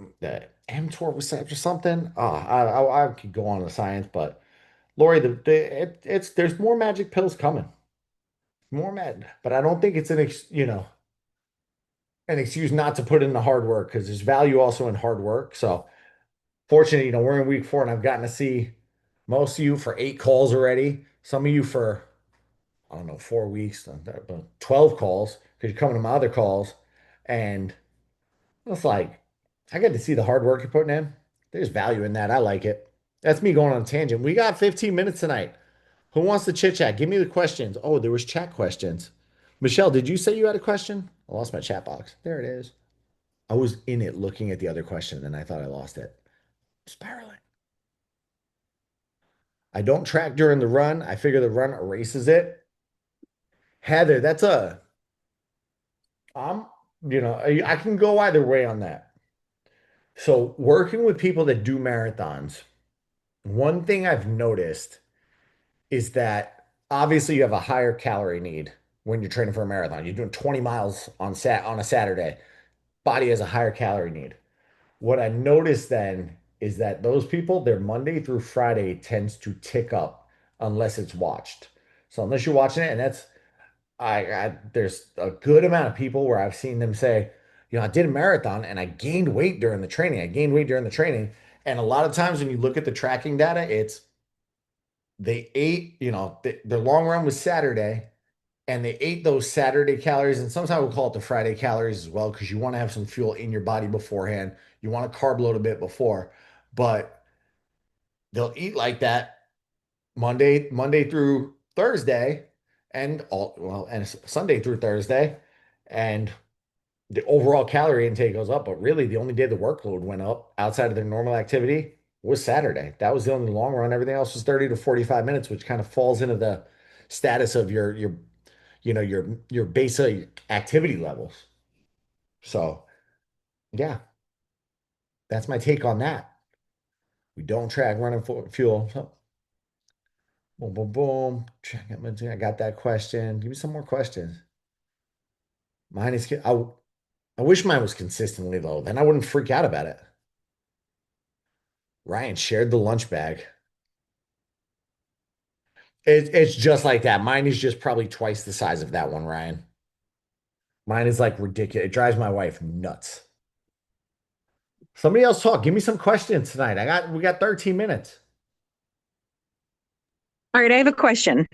mTOR receptor or something. I could go on the science, but Lori, it's there's more magic pills coming, more mad. But I don't think it's an excuse not to put in the hard work because there's value also in hard work. So fortunate, we're in week 4 and I've gotten to see most of you for 8 calls already. Some of you for, I don't know, 4 weeks, 12 calls because you're coming to my other calls. And it's like, I get to see the hard work you're putting in. There's value in that. I like it. That's me going on a tangent. We got 15 minutes tonight. Who wants to chit chat? Give me the questions. Oh, there was chat questions. Michelle, did you say you had a question? I lost my chat box. There it is. I was in it looking at the other question and I thought I lost it. Spiraling. I don't track during the run. I figure the run erases it. Heather, that's I can go either way on that. So working with people that do marathons, one thing I've noticed is that obviously you have a higher calorie need when you're training for a marathon. You're doing 20 miles on a Saturday. Body has a higher calorie need. What I noticed then is that those people, their Monday through Friday tends to tick up unless it's watched. So unless you're watching it, and that's there's a good amount of people where I've seen them say, I did a marathon and I gained weight during the training. I gained weight during the training. And a lot of times when you look at the tracking data, it's they ate, their long run was Saturday and they ate those Saturday calories. And sometimes we'll call it the Friday calories as well, because you want to have some fuel in your body beforehand. You want to carb load a bit before, but they'll eat like that Monday through Thursday and Sunday through Thursday. And the overall calorie intake goes up, but really the only day the workload went up outside of their normal activity was Saturday. That was the only long run. Everything else was 30 to 45 minutes, which kind of falls into the status of your basic activity levels. So yeah, that's my take on that. We don't track running fuel. So, boom, boom, boom. I got that question. Give me some more questions. Mine is, I wish mine was consistently low. Then I wouldn't freak out about it. Ryan shared the lunch bag. It's just like that. Mine is just probably twice the size of that one, Ryan. Mine is like ridiculous. It drives my wife nuts. Somebody else talk. Give me some questions tonight. We got 13 minutes. All right, I have a question.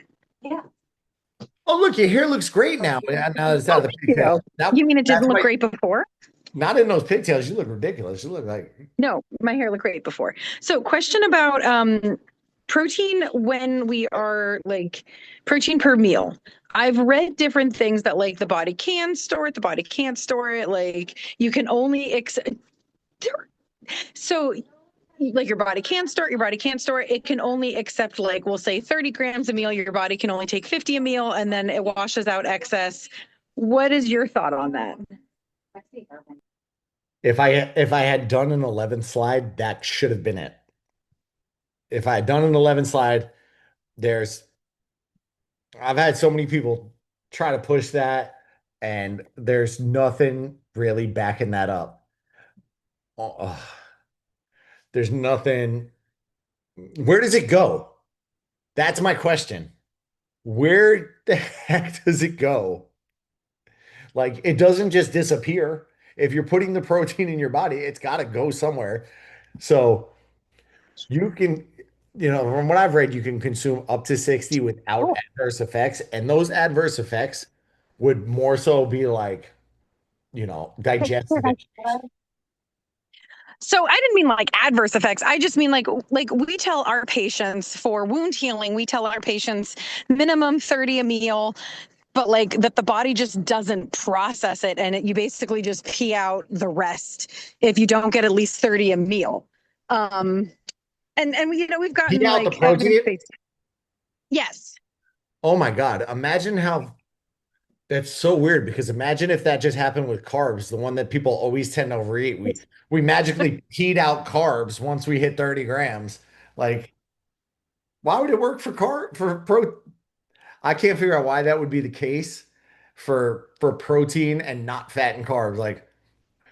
Oh, look, your hair looks great now. Now it's out of the pigtails. You mean it didn't look great before? Not in those pigtails. You look ridiculous. You look like No, my hair looked great before. So question about protein when we are like protein per meal. I've read different things that like the body can store it, the body can't store it. Like you can only so like your body can store it, your body can't store it. It can only accept like we'll say 30 grams a meal. Your body can only take 50 a meal, and then it washes out excess. What is your thought on that? if I had done an 11 slide, that should have been it. If I had done an 11 slide, I've had so many people try to push that, and there's nothing really backing that up. There's nothing. Where does it go? That's my question. Where the heck does it go? Like, it doesn't just disappear. If you're putting the protein in your body, it's got to go somewhere. So you can, from what I've read, you can consume up to 60 without adverse effects. And those adverse effects would more so be like, digestive issues. So I didn't mean like adverse effects. I just mean like we tell our patients for wound healing, we tell our patients minimum 30 a meal, but like that the body just doesn't process it, and you basically just pee out the rest if you don't get at least 30 a meal. And we've gotten pee out like the protein? Yes. Oh my God. Imagine how that's so weird, because imagine if that just happened with carbs, the one that people always tend to overeat. We magically peed out carbs once we hit 30 grams. Like, why would it work for I can't figure out why that would be the case for protein and not fat and carbs. Like,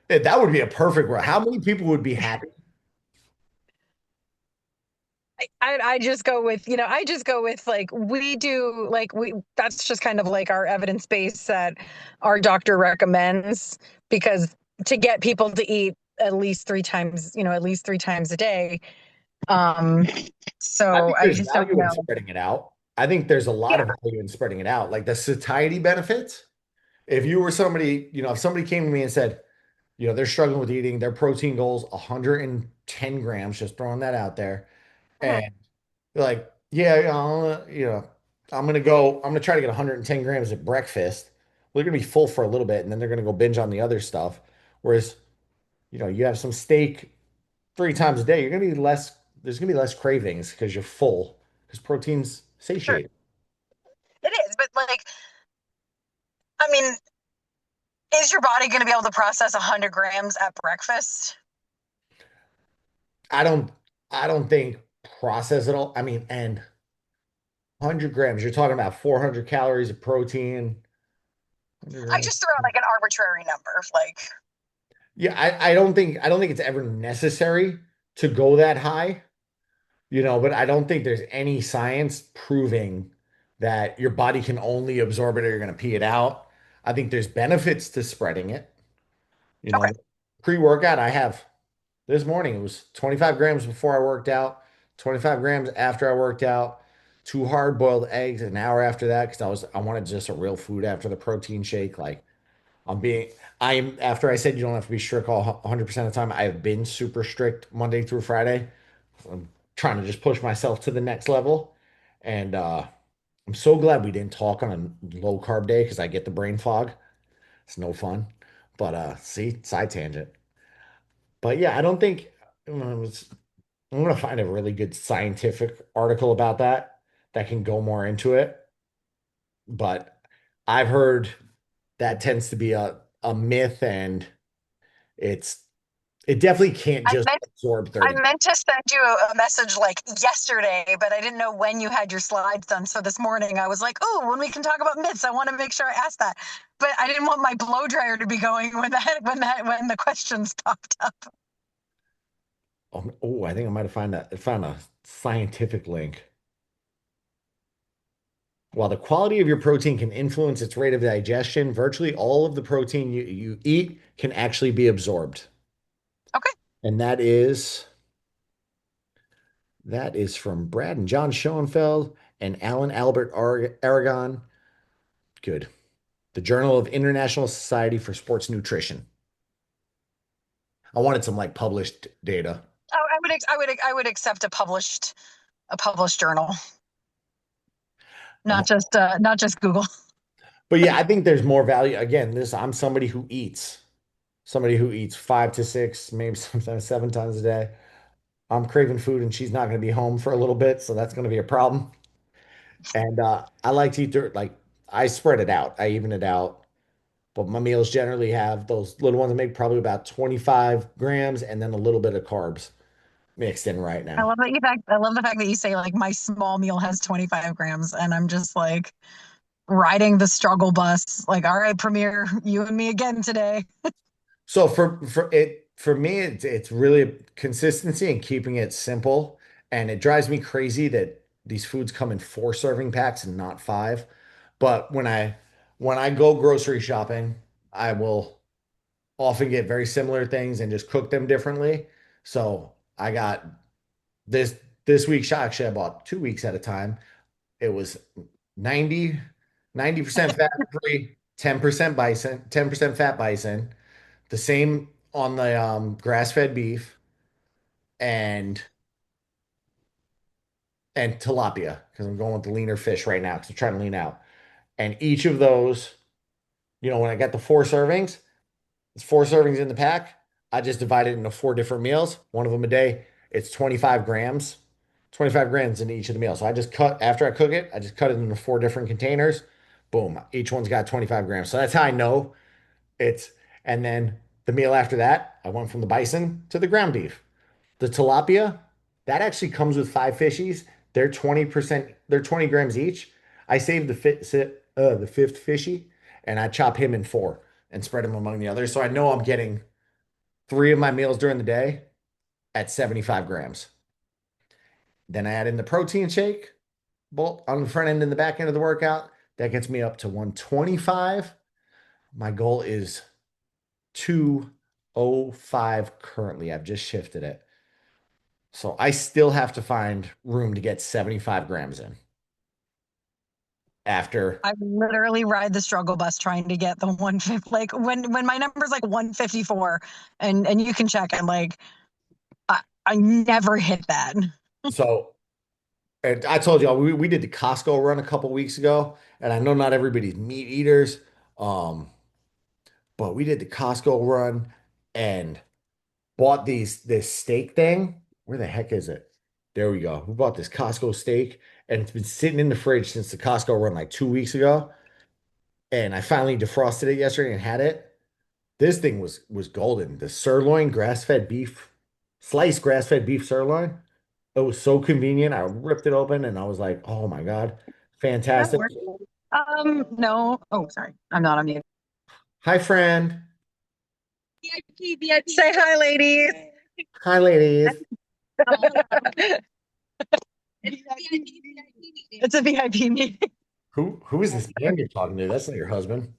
that would be a perfect world. How many people would be happy? I just go with, like that's just kind of like our evidence base that our doctor recommends, because to get people to eat at least 3 times, at least 3 times a day. I So think I there's just don't value in know. spreading it out. I think there's a lot of value in spreading it out. Like the satiety benefits. If you were somebody, if somebody came to me and said, they're struggling with eating, their protein goals 110 grams, just throwing that out there. And they're like, yeah, I'm gonna try to get 110 grams at breakfast. Well, they're gonna be full for a little bit, and then they're gonna go binge on the other stuff. Whereas, you have some steak 3 times a day, there's gonna be less cravings because you're full, because proteins Sure. satiate. It is, but like, I mean, is your body going to be able to process 100 grams at breakfast? I don't I don't think process it all. I mean, and 100 grams, you're talking about 400 calories of protein. 100 I grams. just threw out like an arbitrary number, like. Yeah, I don't think it's ever necessary to go that high, but I don't think there's any science proving that your body can only absorb it or you're going to pee it out. I think there's benefits to spreading it. You Okay. know, pre-workout I have this morning, it was 25 grams before I worked out, 25 grams after I worked out, 2 hard-boiled eggs an hour after that because I wanted just a real food after the protein shake. Like after I said you don't have to be strict all 100% of the time, I've been super strict Monday through Friday. I'm trying to just push myself to the next level. And I'm so glad we didn't talk on a low carb day because I get the brain fog. It's no fun. But see, side tangent. But yeah, I don't think I'm gonna find a really good scientific article about that can go more into it. But I've heard that tends to be a myth, and it's it definitely can't I just meant absorb I 30. meant to send you a message like yesterday, but I didn't know when you had your slides done. So this morning I was like, oh, when we can talk about myths, I want to make sure I ask that. But I didn't want my blow dryer to be going when the questions popped up. Oh, I think I might have found a scientific link. While the quality of your protein can influence its rate of digestion, virtually all of the protein you eat can actually be absorbed. Okay. And that is from Brad and John Schoenfeld and Alan Albert Aragon. Good. The Journal of International Society for Sports Nutrition. I wanted some like published data. Oh, I would accept a published journal, Um, not just Google. But yeah, I think there's more value. Again, I'm somebody who eats 5 to 6, maybe sometimes 7 times a day. I'm craving food and she's not going to be home for a little bit, so that's going to be a problem. And I like to eat dirt. Like I spread it out, I even it out. But my meals generally have those little ones that make probably about 25 grams and then a little bit of carbs mixed in right now. I love the fact that you say like my small meal has 25 grams, and I'm just like riding the struggle bus. Like, all right, Premier, you and me again today. So for me, it's really consistency and keeping it simple. And it drives me crazy that these foods come in 4 serving packs and not 5. But when I go grocery shopping, I will often get very similar things and just cook them differently. So I got this this week, actually I bought 2 weeks at a time. It was 90% fat free, 10% bison, 10% fat bison, the same on the grass-fed beef and tilapia because I'm going with the leaner fish right now because I'm trying to lean out. And each of those, when I got the 4 servings, it's 4 servings in the pack. I just divide it into 4 different meals, one of them a day. It's 25 grams, 25 grams in each of the meals. So after I cook it, I just cut it into 4 different containers. Boom, each one's got 25 grams. So that's how I know it's, and then the meal after that, I went from the bison to the ground beef. The tilapia, that actually comes with 5 fishies. They're 20 grams each. I saved the fifth fishy and I chop him in 4 and spread him among the others. So I know I'm getting 3 of my meals during the day at 75 grams. Then I add in the protein shake, both on the front end and the back end of the workout. That gets me up to 125. My goal is 105 currently. I've just shifted it. So I still have to find room to get 75 grams in after. I literally ride the struggle bus trying to get the 150. Like when my number's like 154, and you can check. I'm like, I never hit that. So, and I told y'all we did the Costco run a couple weeks ago, and I know not everybody's meat eaters, um, but we did the Costco run and bought this steak thing. Where the heck is it? There we go. We bought this Costco steak, and it's been sitting in the fridge since the Costco run like 2 weeks ago. And I finally defrosted it yesterday and had it. This thing was golden. The sirloin grass-fed beef, sliced grass-fed beef sirloin. It was so convenient. I ripped it open and I was like, oh my God, That fantastic. works. No. Oh, sorry. I'm not on mute. Hi, friend. Say hi, ladies. Hi, ladies. It's a VIP meeting. Who is this man you're talking to? That's not your husband.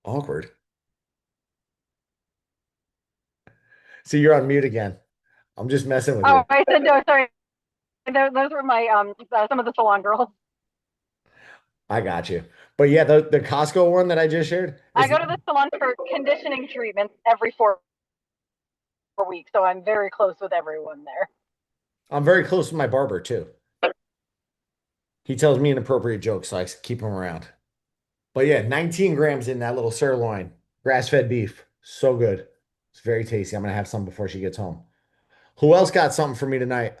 Awkward. See, you're on mute again. I'm just messing with you. Oh, I said no, sorry. Those were my some of the salon girls. I got you. But yeah, the Costco one that I just shared. I go to the salon for conditioning treatments every 4 weeks, so I'm very close with everyone there. I'm very close with my barber too. He tells me inappropriate jokes, so I keep him around. But yeah, 19 grams in that little sirloin, grass-fed beef. So good. It's very tasty. I'm gonna have some before she gets home. Who else got something for me tonight?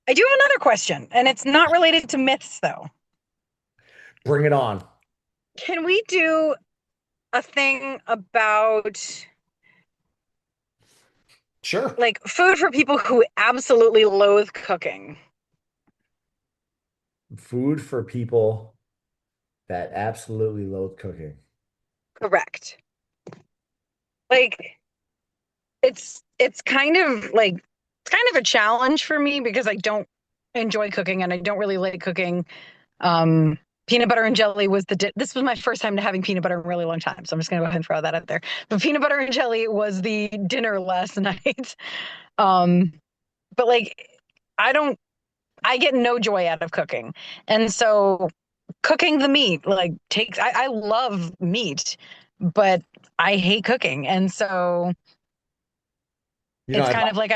I do have another question, and it's not related to myths, though. Bring it on. Can we do a thing about Sure. like food for people who absolutely loathe cooking? Food for people that absolutely loathe cooking. Correct. Like it's kind of like it's kind of a challenge for me because I don't enjoy cooking and I don't really like cooking. Peanut butter and jelly was this was my first time to having peanut butter in a really long time, so I'm just gonna go ahead and throw that out there. But peanut butter and jelly was the dinner last night. But like I get no joy out of cooking. And so cooking the meat like I love meat, but I hate cooking. And so it's kind of like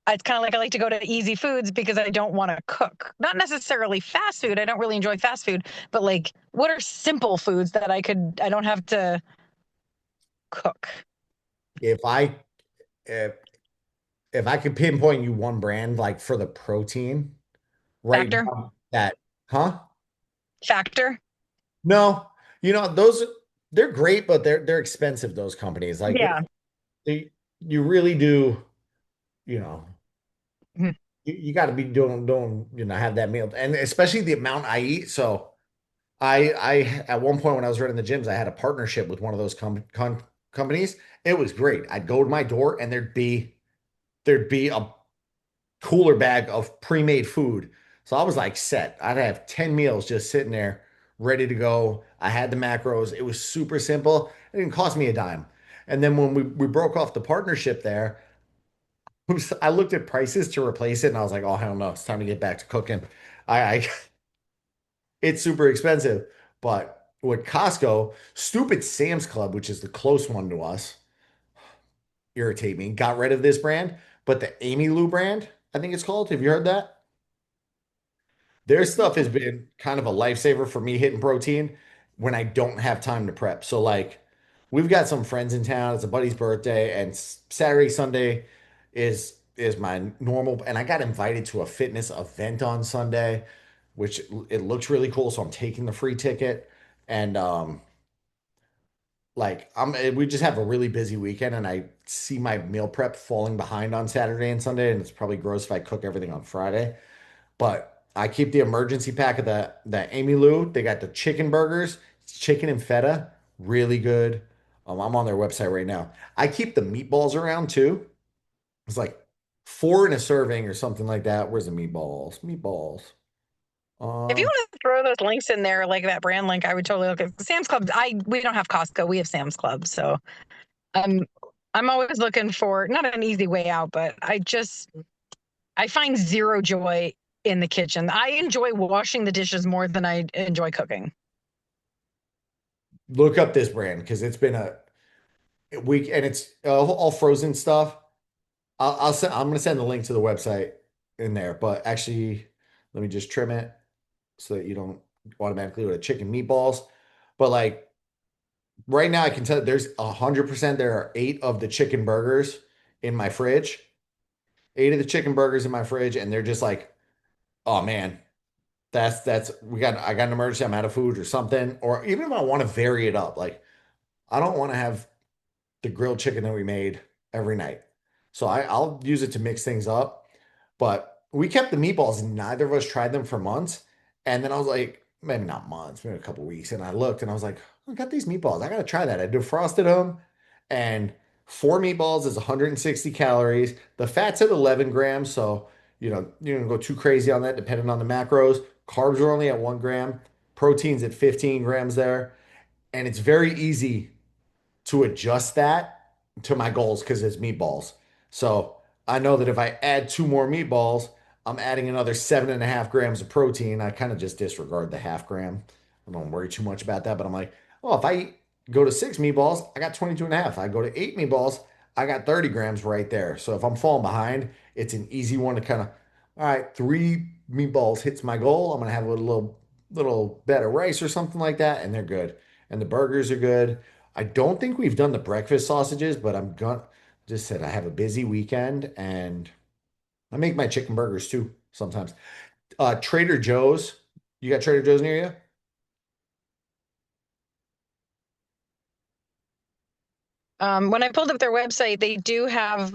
it's kind of like I like to go to easy foods because I don't want to cook. Not necessarily fast food. I don't really enjoy fast food, but like what are simple foods that I don't have to cook? If I could pinpoint you one brand like for the protein, right Factor? now, that, huh? Factor? No, they're great, but they're expensive, those companies. Like Yeah. you really do, you know, Mhm. you got to be doing, have that meal, and especially the amount I eat. So I at one point when I was running the gyms, I had a partnership with one of those companies. It was great. I'd go to my door and there'd be a cooler bag of pre-made food. So I was like set. I'd have 10 meals just sitting there ready to go. I had the macros. It was super simple. It didn't cost me a dime. And then when we broke off the partnership there, I looked at prices to replace it and I was like, oh hell no, it's time to get back to cooking. I it's super expensive. But with Costco, stupid Sam's Club, which is the close one to us, irritate me, got rid of this brand, but the Amy Lou brand, I think it's called. Have you heard that? Their stuff has been kind of a lifesaver for me hitting protein when I don't have time to prep. So like we've got some friends in town. It's a buddy's birthday, and Saturday, Sunday is my normal. And I got invited to a fitness event on Sunday, which it looks really cool. So I'm taking the free ticket, and like we just have a really busy weekend, and I see my meal prep falling behind on Saturday and Sunday, and it's probably gross if I cook everything on Friday. But I keep the emergency pack of the Amy Lou. They got the chicken burgers, it's chicken and feta, really good. I'm on their website right now. I keep the meatballs around too. It's like four in a serving or something like that. Where's the meatballs? Meatballs. If you Uh, want to throw those links in there, like that brand link, I would totally look at Sam's Club. We don't have Costco, we have Sam's Club, so I'm always looking for not an easy way out, but I find zero joy in the kitchen. I enjoy washing the dishes more than I enjoy cooking. look up this brand because it's been a week and it's all frozen stuff. I'll send. I'm gonna send the link to the website in there. But actually, let me just trim it so that you don't automatically go to chicken meatballs. But like right now, I can tell there's 100%. There are 8 of the chicken burgers in my fridge. 8 of the chicken burgers in my fridge, and they're just like, oh man, that's I got an emergency. I'm out of food or something. Or even if I want to vary it up, like I don't want to have the grilled chicken that we made every night. So I'll use it to mix things up. But we kept the meatballs and neither of us tried them for months. And then I was like, maybe not months, maybe a couple weeks. And I looked and I was like, I got these meatballs. I got to try that. I defrosted them and 4 meatballs is 160 calories. The fat's at 11 grams. So, you don't go too crazy on that depending on the macros. Carbs are only at 1 gram. Protein's at 15 grams there. And it's very easy to adjust that to my goals because it's meatballs. So I know that if I add 2 more meatballs, I'm adding another 7.5 grams of protein. I kind of just disregard the half gram. I don't worry too much about that, but I'm like, oh, if I go to 6 meatballs, I got 22 and a half. I go to 8 meatballs, I got 30 grams right there. So if I'm falling behind, it's an easy one to kind of, all right, 3 meatballs hits my goal. I'm gonna have a little bed of rice or something like that, and they're good. And the burgers are good. I don't think we've done the breakfast sausages, but I'm gonna just said I have a busy weekend and I make my chicken burgers too sometimes. Trader Joe's. You got Trader Joe's near you? When I pulled up their website, they do have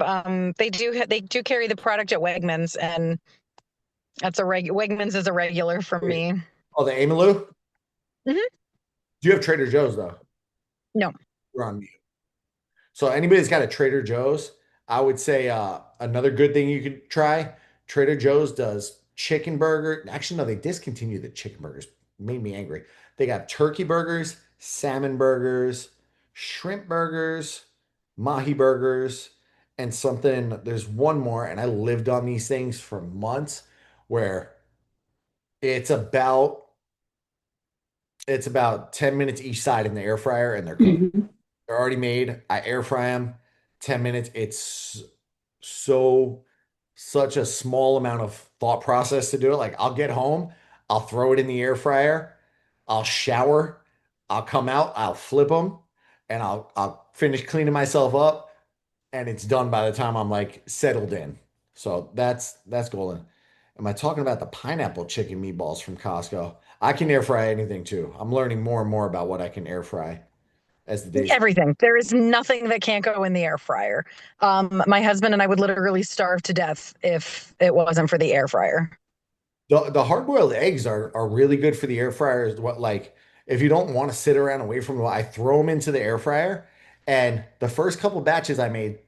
they do carry the product at Wegmans, and that's Wegmans is a regular for me. Oh, the Amaloo? Mhm. Do you have Trader Joe's though? No. You're on mute. So anybody's got a Trader Joe's, I would say another good thing you could try. Trader Joe's does chicken burger. Actually, no, they discontinued the chicken burgers. Made me angry. They got turkey burgers, salmon burgers, shrimp burgers, mahi burgers, and something. There's one more, and I lived on these things for months where it's about it's about 10 minutes each side in the air fryer and they're cooked. They're already made. I air fry them 10 minutes. It's so such a small amount of thought process to do it. Like I'll get home, I'll throw it in the air fryer, I'll shower, I'll come out, I'll flip them, and I'll finish cleaning myself up, and it's done by the time I'm like settled in. So that's golden. Am I talking about the pineapple chicken meatballs from Costco? I can air fry anything too. I'm learning more and more about what I can air fry as the days. Everything. There is nothing that can't go in the air fryer. My husband and I would literally starve to death if it wasn't for the air fryer. The hard-boiled eggs are really good for the air fryer. Is what like if you don't want to sit around away from them, I throw them into the air fryer. And the first couple batches I made,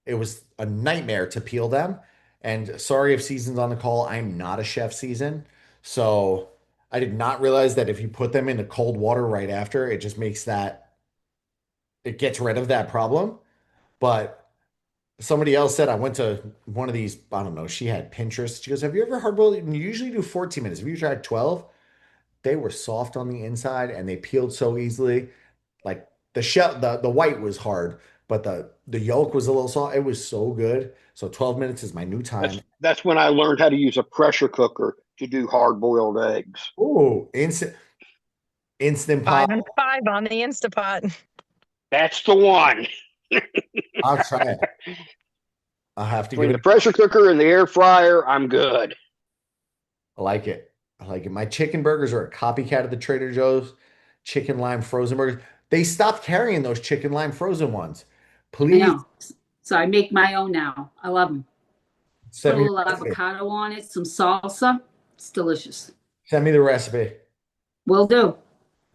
it was a nightmare to peel them. And sorry if Season's on the call, I'm not a chef Season. So I did not realize that if you put them into cold water right after, it just makes it gets rid of that problem. But somebody else said I went to one of these, I don't know, she had Pinterest. She goes, have you ever hard boiled? You usually do 14 minutes. Have you tried 12? They were soft on the inside and they peeled so easily. Like the shell, the white was hard, but the yolk was a little soft. It was so good. So 12 minutes is my new time. That's when I learned how to use a pressure cooker to do hard boiled eggs. Oh, instant pot. 5 and 5 on the Instapot. That's the one. I'll try it. I'll have to Between give the it. pressure cooker and the air fryer, I'm good. I like it. I like it. My chicken burgers are a copycat of the Trader Joe's chicken lime frozen burgers. They stopped carrying those chicken lime frozen ones. I Please know. So I make my own now. I love them. Put a send me little the recipe. avocado on it, some salsa. It's delicious. Send me the recipe. Will do.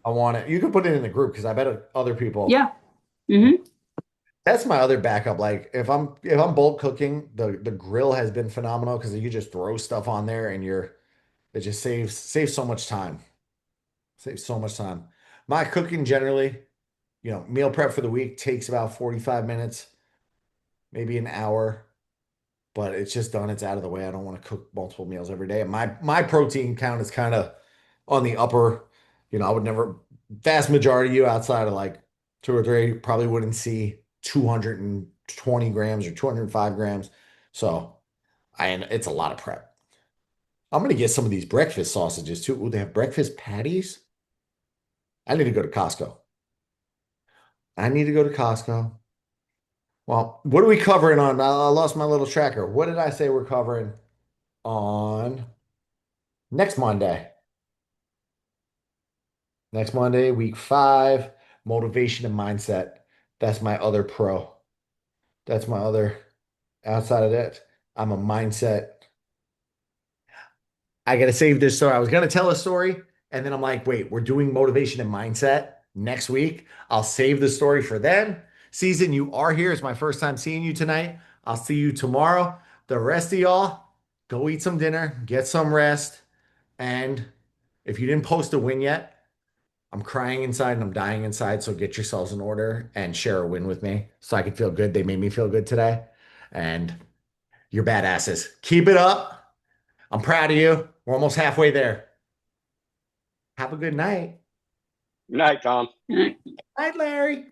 I want it. You can put it in the group because I bet other people. Yeah. Mm-hmm. That's my other backup. Like if I'm bulk cooking, the grill has been phenomenal because you just throw stuff on there and you're It just saves so much time. Saves so much time. My cooking generally, meal prep for the week takes about 45 minutes, maybe an hour, but it's just done. It's out of the way. I don't want to cook multiple meals every day. My protein count is kind of on the upper, I would never, vast majority of you outside of like 2 or 3 probably wouldn't see 220 grams or 205 grams. So and it's a lot of prep. I'm gonna get some of these breakfast sausages too. Ooh, they have breakfast patties. I need to go to Costco. I need to go to Costco. Well, what are we covering on? I lost my little tracker. What did I say we're covering on next Monday? Next Monday, week 5, motivation and mindset. That's my other pro. That's my other, outside of that, I'm a mindset. I got to save this story. I was going to tell a story, and then I'm like, wait, we're doing motivation and mindset next week. I'll save the story for then. Season, you are here. It's my first time seeing you tonight. I'll see you tomorrow. The rest of y'all, go eat some dinner, get some rest. And if you didn't post a win yet, I'm crying inside and I'm dying inside. So get yourselves in order and share a win with me so I can feel good. They made me feel good today. And you're badasses. Keep it up. I'm proud of you. We're almost halfway there. Have a good night. Night, Tom. Night, Larry.